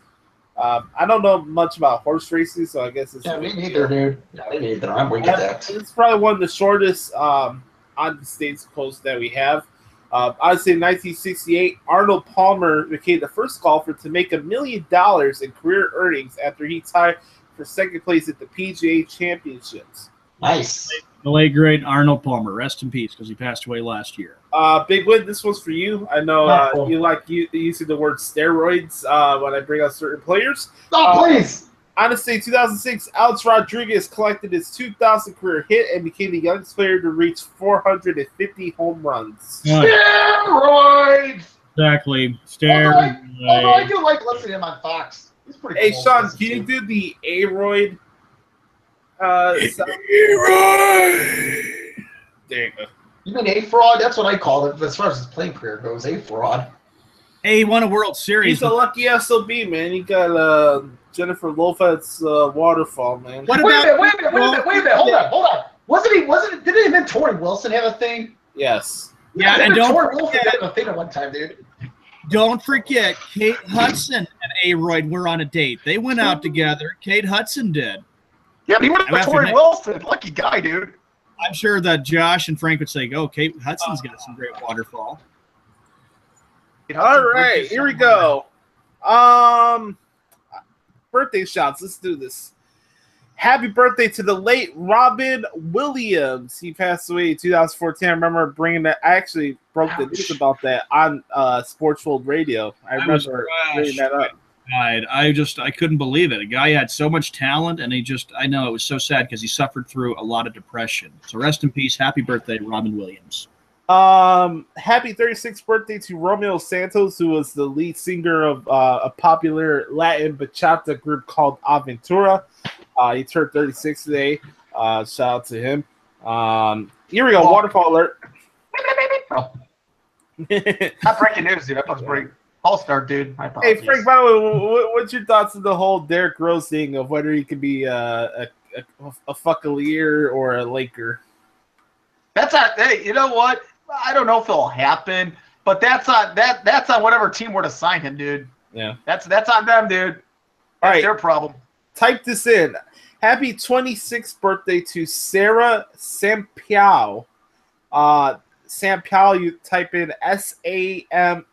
I don't know much about horse racing, so I guess it's... Yeah, me neither, dude. Yeah, me neither. I'm weak at that. It's probably one of the shortest on the state's coast that we have. I'd say 1968, Arnold Palmer became the first golfer to make $1 million in career earnings after he tied for second place at the PGA Championships. Nice. The late great Arnold Palmer, rest in peace, because he passed away last year. Big Win, this one's for you. I know you like using the word steroids when I bring out certain players. Oh, please. On this day, 2006, Alex Rodriguez collected his 2,000th career hit and became the youngest player to reach 450 home runs. Steroids. Exactly. Steroids. Although I do like listening to him on Fox. He's pretty cool. Hey, Sean, can you do the A-Royd? A-Royd. There you go. You mean A-Fraud? That's what I call it as far as his playing career goes. A-Fraud. Hey, he won a World Series. He's a lucky SOB, man. He got Jennifer Lopez's waterfall, man. Wait a minute. Hold on. Didn't even Tori Wilson have a thing? Yes. Yeah, and Tori Wilson had a thing at one time, dude. Don't forget, Kate Hudson and A-Royd were on a date. They went out together. Kate Hudson did. Yeah, but he went with Tori Wilson. Lucky guy, dude. I'm sure that Josh and Frank would say, "Oh, Kate Hudson's got some great waterfall." All right, here we go. Birthday shots. Let's do this. Happy birthday to the late Robin Williams. He passed away in 2014. I remember bringing that. I actually broke the news about that on Sports World Radio. I remember bringing that up. I couldn't believe it. A guy had so much talent, and I know it was so sad because he suffered through a lot of depression. So rest in peace. Happy birthday, Robin Williams. Happy 36th birthday to Romeo Santos, who was the lead singer of a popular Latin bachata group called Aventura. He turned 36 today. Shout out to him. Here we go. Waterfall alert. Oh. Not breaking news, dude. That was break. All star, dude. Hey, Frank, by the way, what's your thoughts on the whole Derrick Rose thing of whether he could be a Fuckalier or a Laker? That's not. Hey, you know what? I don't know if it'll happen, but that's on whatever team were to sign him, dude. Yeah. That's on them, dude. That's their problem. Type this in. Happy 26th birthday to Sarah Sampaio. Sampaio, you type in Sampaio.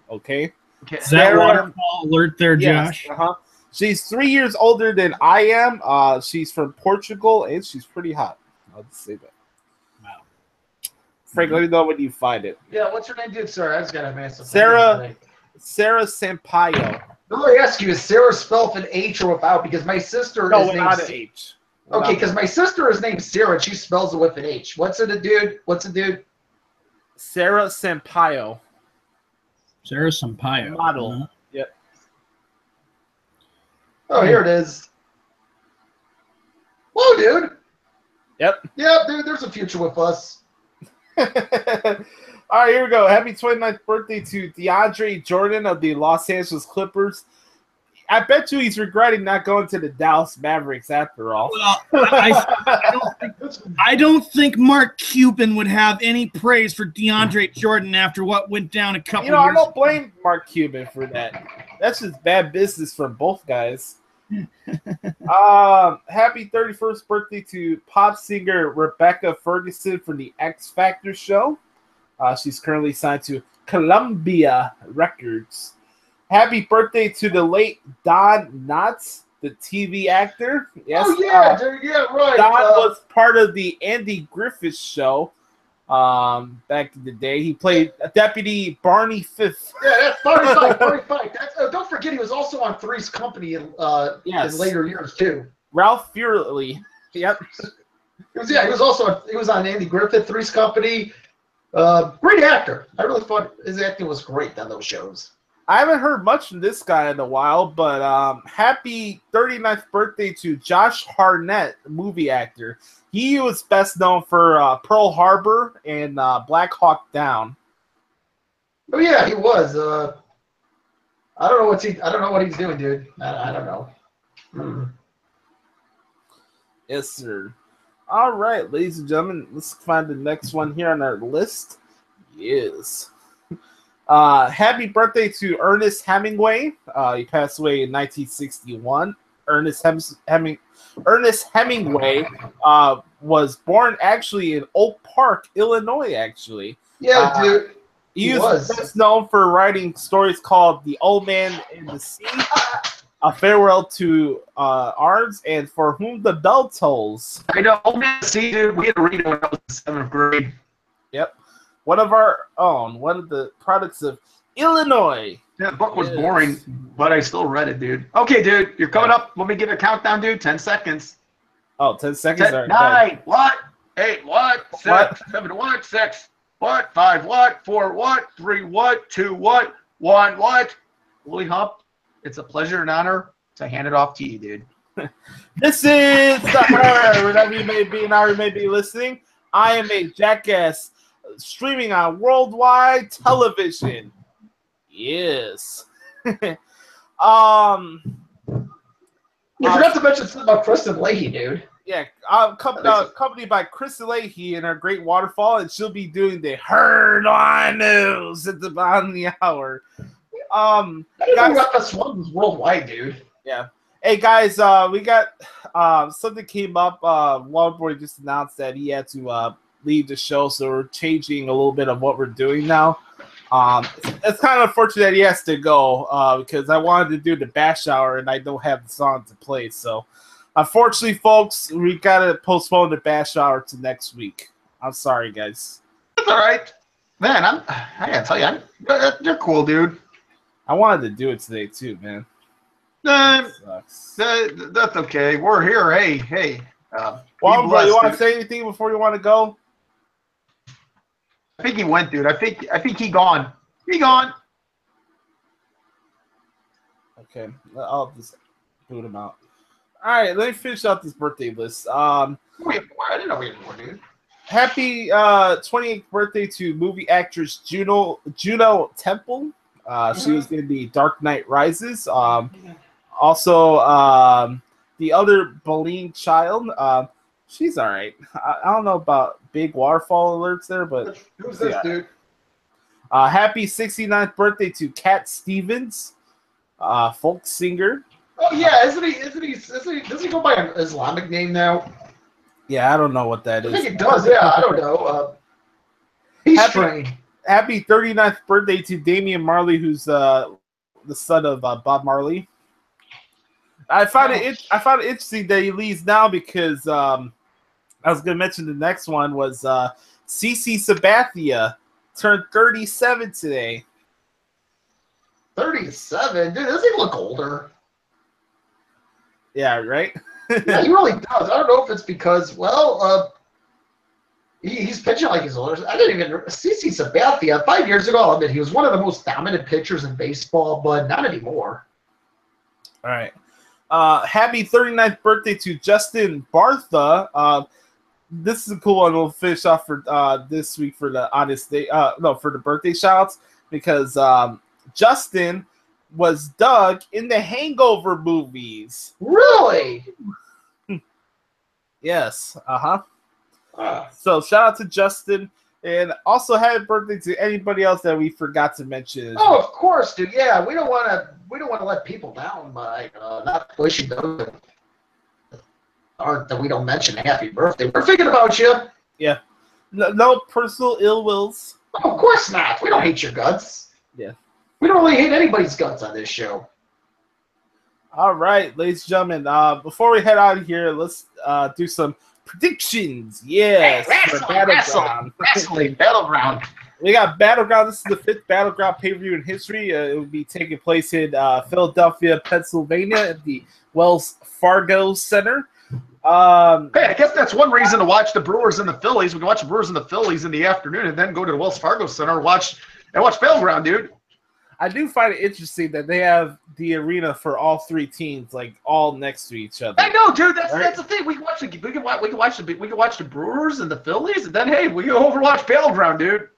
Okay. Is that waterfall alert there, Josh? Yes, She's 3 years older than I am. She's from Portugal, and she's pretty hot. I'll just say that. Wow. Frank, let me know when you find it. Yeah, what's her name, dude? Sorry, I just got to mess up. Sarah Sampaio. Let me ask you, is Sarah spelled with an H or without? Because my sister is named without an H. Okay, because my sister is named Sarah, and she spells it with an H. What's it, dude? Sarah Sampaio. Sarah Sampaio. Model. Yep. Oh, here it is. Whoa, dude. Yep, dude, there's a future with us. All right, here we go. Happy 29th birthday to DeAndre Jordan of the Los Angeles Clippers. I bet you he's regretting not going to the Dallas Mavericks after all. Well, I don't think Mark Cuban would have any praise for DeAndre Jordan after what went down a couple years ago. I don't blame Mark Cuban for that. That's just bad business for both guys. Happy 31st birthday to pop singer Rebecca Ferguson from the X Factor show. She's currently signed to Columbia Records. Happy birthday to the late Don Knotts, the TV actor. Yes, oh, yeah, dude, yeah, right. Don was part of the Andy Griffith show back in the day. He played Deputy Barney Pfiffer. Yeah, that's Barney Fife. Don't forget, he was also on Three's Company in later years, too. Ralph Furley. Yep. He was on Andy Griffith, Three's Company. Great actor. I really thought his acting was great on those shows. I haven't heard much from this guy in a while, but happy 39th birthday to Josh Hartnett, movie actor. He was best known for Pearl Harbor and Black Hawk Down. Oh yeah, he was. I don't know what he's doing, dude. I don't know. Yes, sir. All right, ladies and gentlemen, let's find the next one here on our list. Yes. Happy birthday to Ernest Hemingway. He passed away in 1961. Ernest Hemingway was born actually in Oak Park, Illinois, actually. Yeah, dude. He was best known for writing stories called The Old Man in the Sea, A Farewell to Arms, and For Whom the Bell Tolls. I know, Old Man in the Sea, dude. We had to read it when I was in 7th grade. Yep. One of our own, one of the products of Illinois. That book was boring, but I still read it, dude. Okay, dude, you're coming up. Let me give a countdown, dude. 10 seconds. Oh, 10 seconds? 10, 9, what? 8, what? 6, 7, what? 6, what? 5, what? 4, what? 3, what? 2, what? 1, what? Willie Hump, it's a pleasure and honor to hand it off to you, dude. This is the Her, wherever you may be and how you may be listening. I am a jackass. Streaming on worldwide television. Yes. You forgot to mention something about Kristen Leahy, dude. Yeah, accompanied by Kristen Leahy and her great waterfall, and she'll be doing the Heard on News at the bottom of the hour. I didn't know this one was worldwide, dude. Yeah. Hey guys, we got something came up. Wallboy just announced that he had to leave the show, so we're changing a little bit of what we're doing now. It's kind of unfortunate that he has to go because I wanted to do the bash hour and I don't have the song to play. So unfortunately, folks, we gotta postpone the bash hour to next week. I'm sorry, guys. That's all right, man. I gotta tell you, you're cool, dude. I wanted to do it today too, man. That's okay. We're here. Hey. Well, bro, you want to say anything before you want to go? think he went, dude. I think he gone. He gone. Okay, I'll just boot him out. All right, let me finish out this birthday list. I didn't know we had more, dude. Happy 28th birthday to movie actress Juno Temple. She was in the Dark Knight Rises. Also, the other Boleyn child. She's all right. I don't know about big waterfall alerts there, but Who's this, dude? Happy 69th birthday to Cat Stevens, folk singer. Oh yeah, isn't he? Does he go by an Islamic name now? Yeah, I don't know what that I is. think it does. Yeah, I don't know. He's strange. Happy 39th birthday to Damian Marley, who's the son of Bob Marley. I found it interesting that he leaves now because I was going to mention the next one was CC Sabathia turned 37 today. 37? Dude, does he look older? Yeah, right? Yeah, he really does. I don't know if it's because, well, he's pitching like he's older. I didn't even CC Sabathia 5 years ago. I'll admit he was one of the most dominant pitchers in baseball, but not anymore. All right. Happy 39th birthday to Justin Bartha. This is a cool one. We'll finish off for this week for the honest day. For the birthday shouts because Justin was Doug in the Hangover movies. Really? Yes. So shout out to Justin, and also happy birthday to anybody else that we forgot to mention. Oh, of course, dude. Yeah, we don't want to let people down by not wishing them or that we don't mention happy birthday. We're thinking about you. Yeah. No personal ill wills. Oh, of course not. We don't hate your guts. Yeah. We don't really hate anybody's guts on this show. All right, ladies and gentlemen. Before we head out of here, let's do some predictions. Yes. Wrestling Battleground. We got Battleground. This is the 5th Battleground pay-per-view in history. It will be taking place in Philadelphia, Pennsylvania at the Wells Fargo Center. Hey, I guess that's one reason to watch the Brewers and the Phillies. We can watch the Brewers and the Phillies in the afternoon and then go to the Wells Fargo Center and watch Battleground, dude. I do find it interesting that they have the arena for all three teams, like all next to each other. I know, dude. That's the thing. We can watch the Brewers and the Phillies, and then hey, we can overwatch Battleground, dude.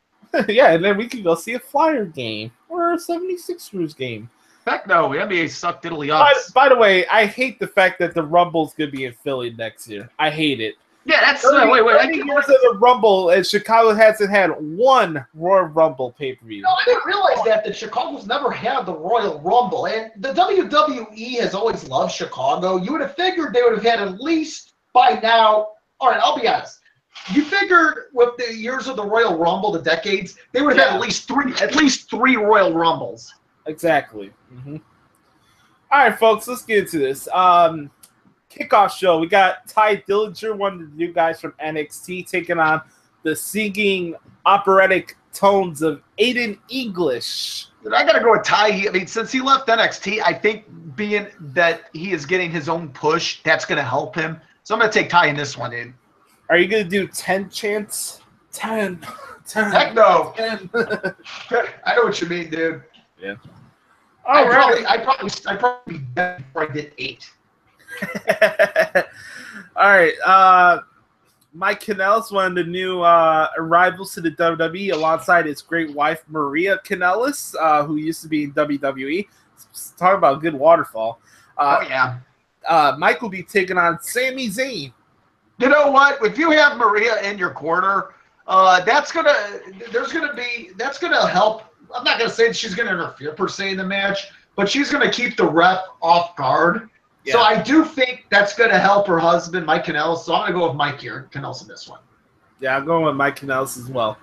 Yeah, and then we can go see a Flyer game or a 76ers game. Heck no, the NBA sucked Italy up. By the way, I hate the fact that the Rumble's gonna be in Philly next year. I hate it. Yeah, that's wait. I think years of the Rumble, and Chicago hasn't had one Royal Rumble pay-per-view. No, I didn't realize that Chicago's never had the Royal Rumble, and the WWE has always loved Chicago. You would have figured they would have had at least by now. All right, I'll be honest. You figured with the years of the Royal Rumble, the decades, they would have had at least three Royal Rumbles. Exactly. Mm-hmm. All right, folks, let's get into this. Kickoff show. We got Ty Dillinger, one of the new guys from NXT, taking on the singing operatic tones of Aiden English. I got to go with Ty. I mean, since he left NXT, I think being that he is getting his own push, that's going to help him. So I'm going to take Ty in this one, dude. Are you going to do 10 chants? 10. Heck no. 10. I know what you mean, dude. Yeah. I'd probably be dead before I did 8. All right. Mike Kanellis, one of the new arrivals to the WWE, alongside his great wife Maria Kanellis, who used to be in WWE. Talk about a good waterfall. Mike will be taking on Sami Zayn. You know what? If you have Maria in your corner, that's gonna help. I'm not gonna say that she's gonna interfere per se in the match, but she's gonna keep the ref off guard. Yeah. So I do think that's going to help her husband, Mike Kanellis. So I'm going to go with Mike here, Kanellis in this one. Yeah, I'm going with Mike Kanellis as well.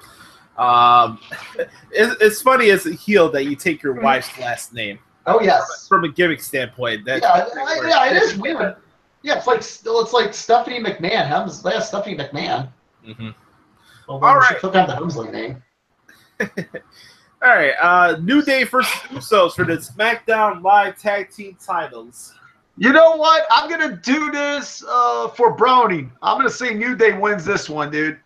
It's funny as a heel that you take your wife's last name. Oh yes, from a gimmick standpoint. It is weird. Yeah, it's like Stephanie McMahon. Helms, last Stephanie McMahon. Mm-hmm. Well, all right, she took on the Helmsley name. All right, New Day versus Usos for the SmackDown Live Tag Team titles. You know what? I'm going to do this for Browning. I'm going to say New Day wins this one, dude.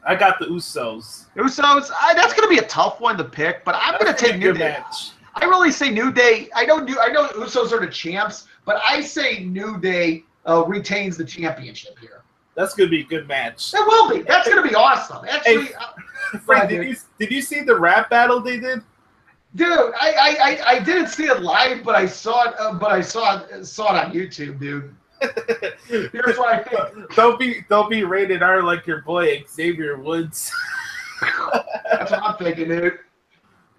I got the Usos. Usos, that's going to be a tough one to pick, but I'm going to take New Day. Match. I really say New Day. I know Usos are the champs, but I say New Day retains the championship here. That's going to be a good match. It will be. That's going to be awesome. Actually, hey, Frank, did you see the rap battle they did? Dude, I didn't see it live, but I saw it. I saw it on YouTube, dude. Here's what I think. Don't be rated R like your boy Xavier Woods. That's what I'm thinking, dude.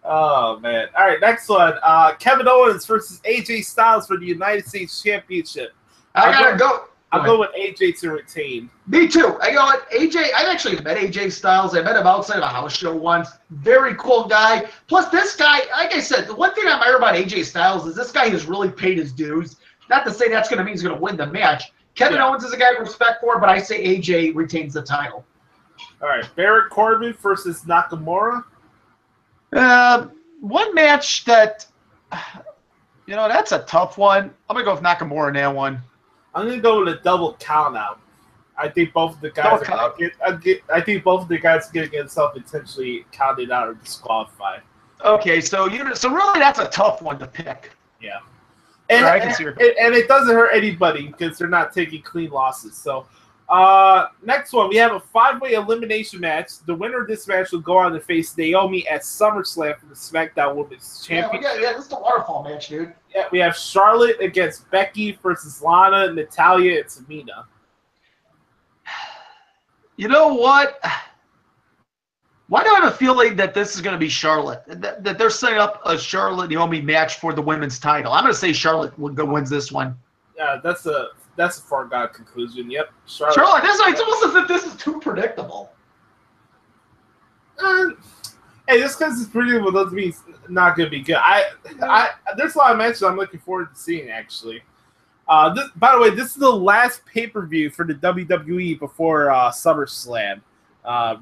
Oh man! All right, next one. Kevin Owens versus AJ Styles for the United States Championship. I gotta go. I'll go with AJ to retain. Me too. I go with AJ. I've actually met AJ Styles. I met him outside of a house show once. Very cool guy. Plus, this guy, like I said, the one thing I admire about AJ Styles is this guy has really paid his dues. Not to say that's going to mean he's going to win the match. Kevin Owens is a guy I respect for, but I say AJ retains the title. All right, Baron Corbin versus Nakamura. One match that, that's a tough one. I'm going to go with Nakamura in that one. I'm going to go with a double count out. I think both of the guys I think both of the guys are going to get themselves intentionally counted out or disqualified. Okay, so really that's a tough one to pick. Yeah. And it doesn't hurt anybody because they're not taking clean losses. So, next one, we have a 5-way elimination match. The winner of this match will go on to face Naomi at SummerSlam for the SmackDown Women's Championship. Yeah, this is the waterfall match, dude. Yeah, we have Charlotte against Becky versus Lana, Natalya, and Tamina. You know what? Why do I have a feeling that this is going to be Charlotte? That they're setting up a Charlotte-Naomi match for the women's title. I'm going to say Charlotte wins this one. Yeah, that's a foregone conclusion. Yep, Charlotte. It's almost as if this is too predictable. Hey, just because it's predictable doesn't mean it's not going to be good. There's a lot of matches I'm looking forward to seeing, actually. By the way, this is the last pay-per-view for the WWE before SummerSlam.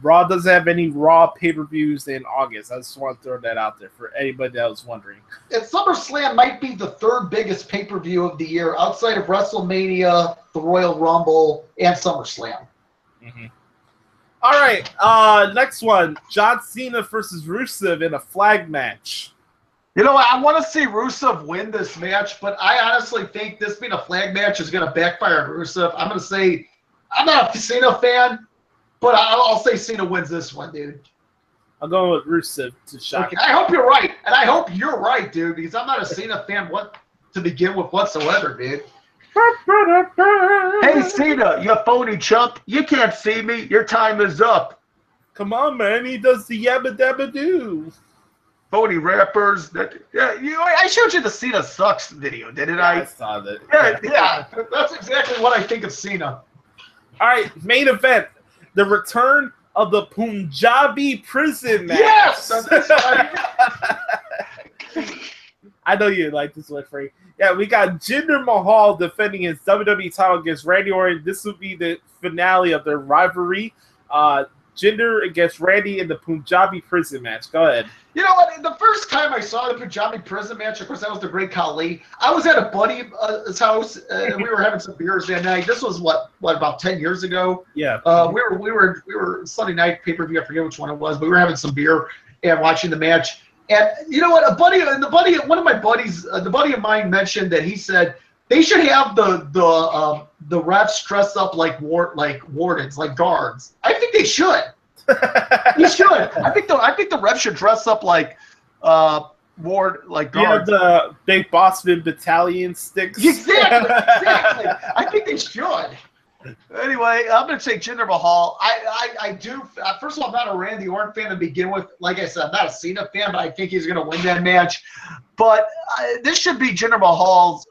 Raw doesn't have any Raw pay-per-views in August. I just want to throw that out there for anybody that was wondering. And SummerSlam might be the third biggest pay-per-view of the year outside of WrestleMania, the Royal Rumble, and SummerSlam. Mm-hmm. All right, next one. John Cena versus Rusev in a flag match. I want to see Rusev win this match, but I honestly think this being a flag match is going to backfire on Rusev. I'm going to say I'm not a Cena fan, but I'll say Cena wins this one, dude. I'll go with Rusev to shock. Okay, I hope you're right, and I hope you're right, dude, because I'm not a Cena fan to begin with whatsoever, dude. Hey, Cena, you phony chump. You can't see me. Your time is up. Come on, man. He does the yabba dabba doo. Phony rappers. I showed you the Cena Sucks video, didn't I? I saw that. Yeah, that's exactly what I think of Cena. All right, main event. The return of the Punjabi prison match. Yes! I know you like this one, Frank. Yeah, we got Jinder Mahal defending his WWE title against Randy Orton. This will be the finale of their rivalry. Jinder against Randy in the Punjabi prison match. Go ahead. You know what? The first time I saw the Punjabi prison match, of course, that was the Great Khali. I was at a buddy's house, and we were having some beers that night. This was what about 10 years ago? Yeah. We were Sunday night pay-per-view. I forget which one it was, but we were having some beer and watching the match. And you know what? One of my buddies, the buddy of mine mentioned that he said they should have the refs dress up like wardens, like guards. I think they should. He should. I think the refs should dress up like guards. Yeah, the big Boston battalion sticks. Exactly. I think they should. Anyway, I'm going to say Jinder Mahal. I do. First of all, I'm not a Randy Orton fan to begin with. Like I said, I'm not a Cena fan, but I think he's going to win that match. But this should be Jinder Mahal's.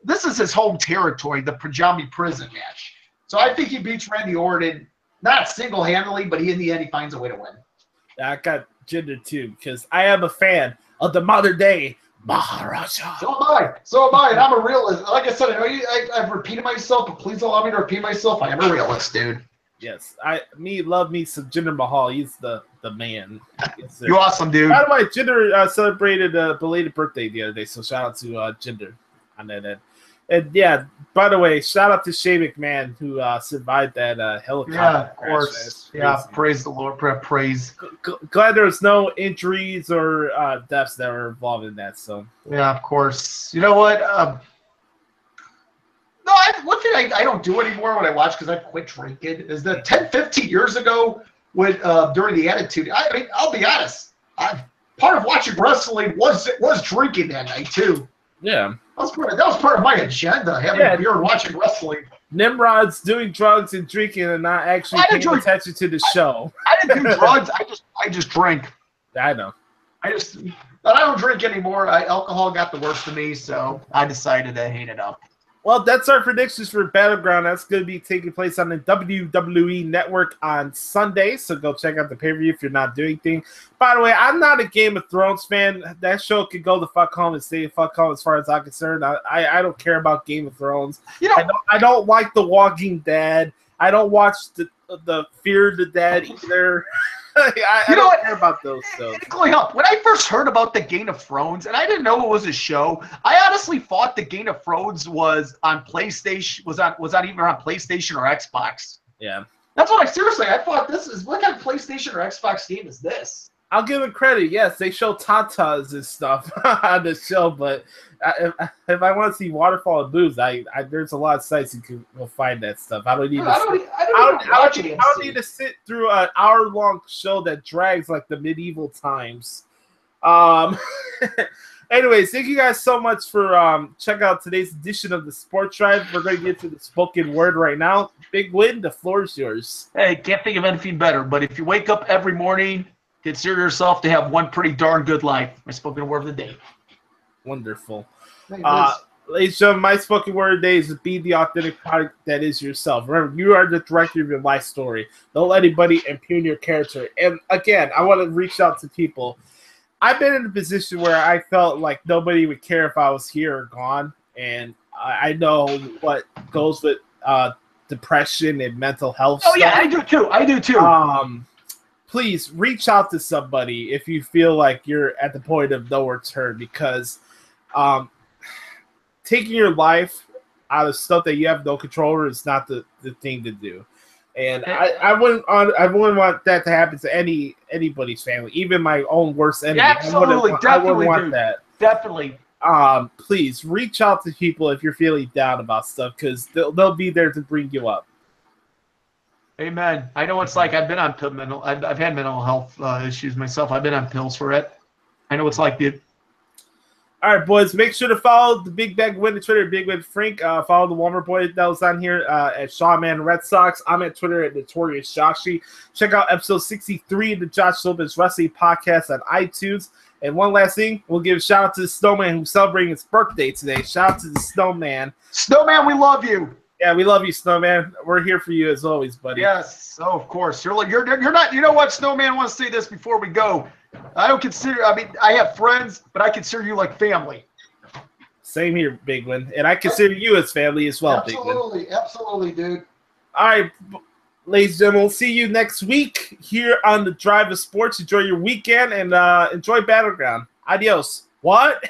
This is his home territory, the Punjabi prison match. So I think he beats Randy Orton, not single-handedly, but in the end, he finds a way to win. I got Jinder too, because I am a fan of the modern day Maharaja. So am I, and I'm a realist. Like I said, I know I've repeated myself, but please allow me to repeat myself. I am a realist, dude. Yes, love me some Jinder Mahal. He's the man. Yes, you're awesome, dude. By the way, Jinder celebrated a belated birthday the other day, so shout out to Jinder on that end. And yeah, by the way, shout out to Shea McMahon who survived that helicopter. Yeah, of crash. course. Yeah, praise the Lord. Praise. Glad there was no injuries or deaths that were involved in that. So yeah, of course. You know what? No, one thing I don't do anymore when I watch because I quit drinking is that 10, 15 years ago when during the Attitude. I mean, I'll be honest. Part of watching wrestling was drinking that night too. yeah. That was part of my agenda, having a beer and watching wrestling. Nimrod's doing drugs and drinking and not actually paying attention to the show. I didn't do drugs. I just drank. I know. But I don't drink anymore. Alcohol got the worst of me, so I decided to hang it up. Well, that's our predictions for Battleground. That's going to be taking place on the WWE Network on Sunday, so go check out the pay-per-view if you're not doing anything. By the way, I'm not a Game of Thrones fan. That show could go the fuck home and stay the fuck home as far as I'm concerned. I don't care about Game of Thrones. You know, I don't like The Walking Dead. I don't watch the Fear the Dead either. I don't care about those shows. When I first heard about the Game of Thrones, and I didn't know it was a show, I honestly thought the Game of Thrones was on PlayStation, was not even on PlayStation or Xbox. Yeah. That's what I thought what kind of PlayStation or Xbox game is this? I'll give it credit. Yes, they show tatas and stuff on the show, but if I want to see waterfall and boobs, there's a lot of sites you can find that stuff. I don't need to sit through an hour-long show that drags like the medieval times. Anyways, thank you guys so much for checking out today's edition of the Sports Drive. We're going to get to the spoken word right now. Big Win, the floor is yours. Hey, can't think of anything better, but if you wake up every morning, consider yourself to have one pretty darn good life. My spoken word of the day. Wonderful. Ladies and gentlemen, my spoken word of the day is to be the authentic product that is yourself. Remember, you are the director of your life story. Don't let anybody impugn your character. And again, I want to reach out to people. I've been in a position where I felt like nobody would care if I was here or gone. And I know what goes with depression and mental health stuff. Yeah, I do too. Please reach out to somebody if you feel like you're at the point of no return, because taking your life out of stuff that you have no control over is not the thing to do. And I wouldn't want that to happen to anybody's family, even my own worst enemy. Absolutely, I wouldn't want that. Definitely. Please reach out to people if you're feeling down about stuff, because they'll be there to bring you up. Amen. I know it's like I've been on I've had mental health issues myself. I've been on pills for it. I know it's like, dude. All right, boys. Make sure to follow the Big Bag Win on Twitter, Big Win Frank. Follow the Walmart boy that was on here at Shawman Red Sox. I'm at Twitter at Notorious Joshi. Check out episode 63 of the Josh Lopez Wrestling Podcast on iTunes. And one last thing, we'll give a shout out to the Snowman who's celebrating his birthday today. Shout out to the Snowman. Snowman, we love you. Yeah, we love you, Snowman. We're here for you as always, buddy. Yes, of course. You're not. You know what, Snowman? I want to say this before we go. I have friends, but I consider you like family. Same here, Big Win. And I consider you as family as well, Big Win. Absolutely, dude. All right, ladies and gentlemen, we'll see you next week here on the Drive of Sports. Enjoy your weekend and enjoy Battleground. Adios. What?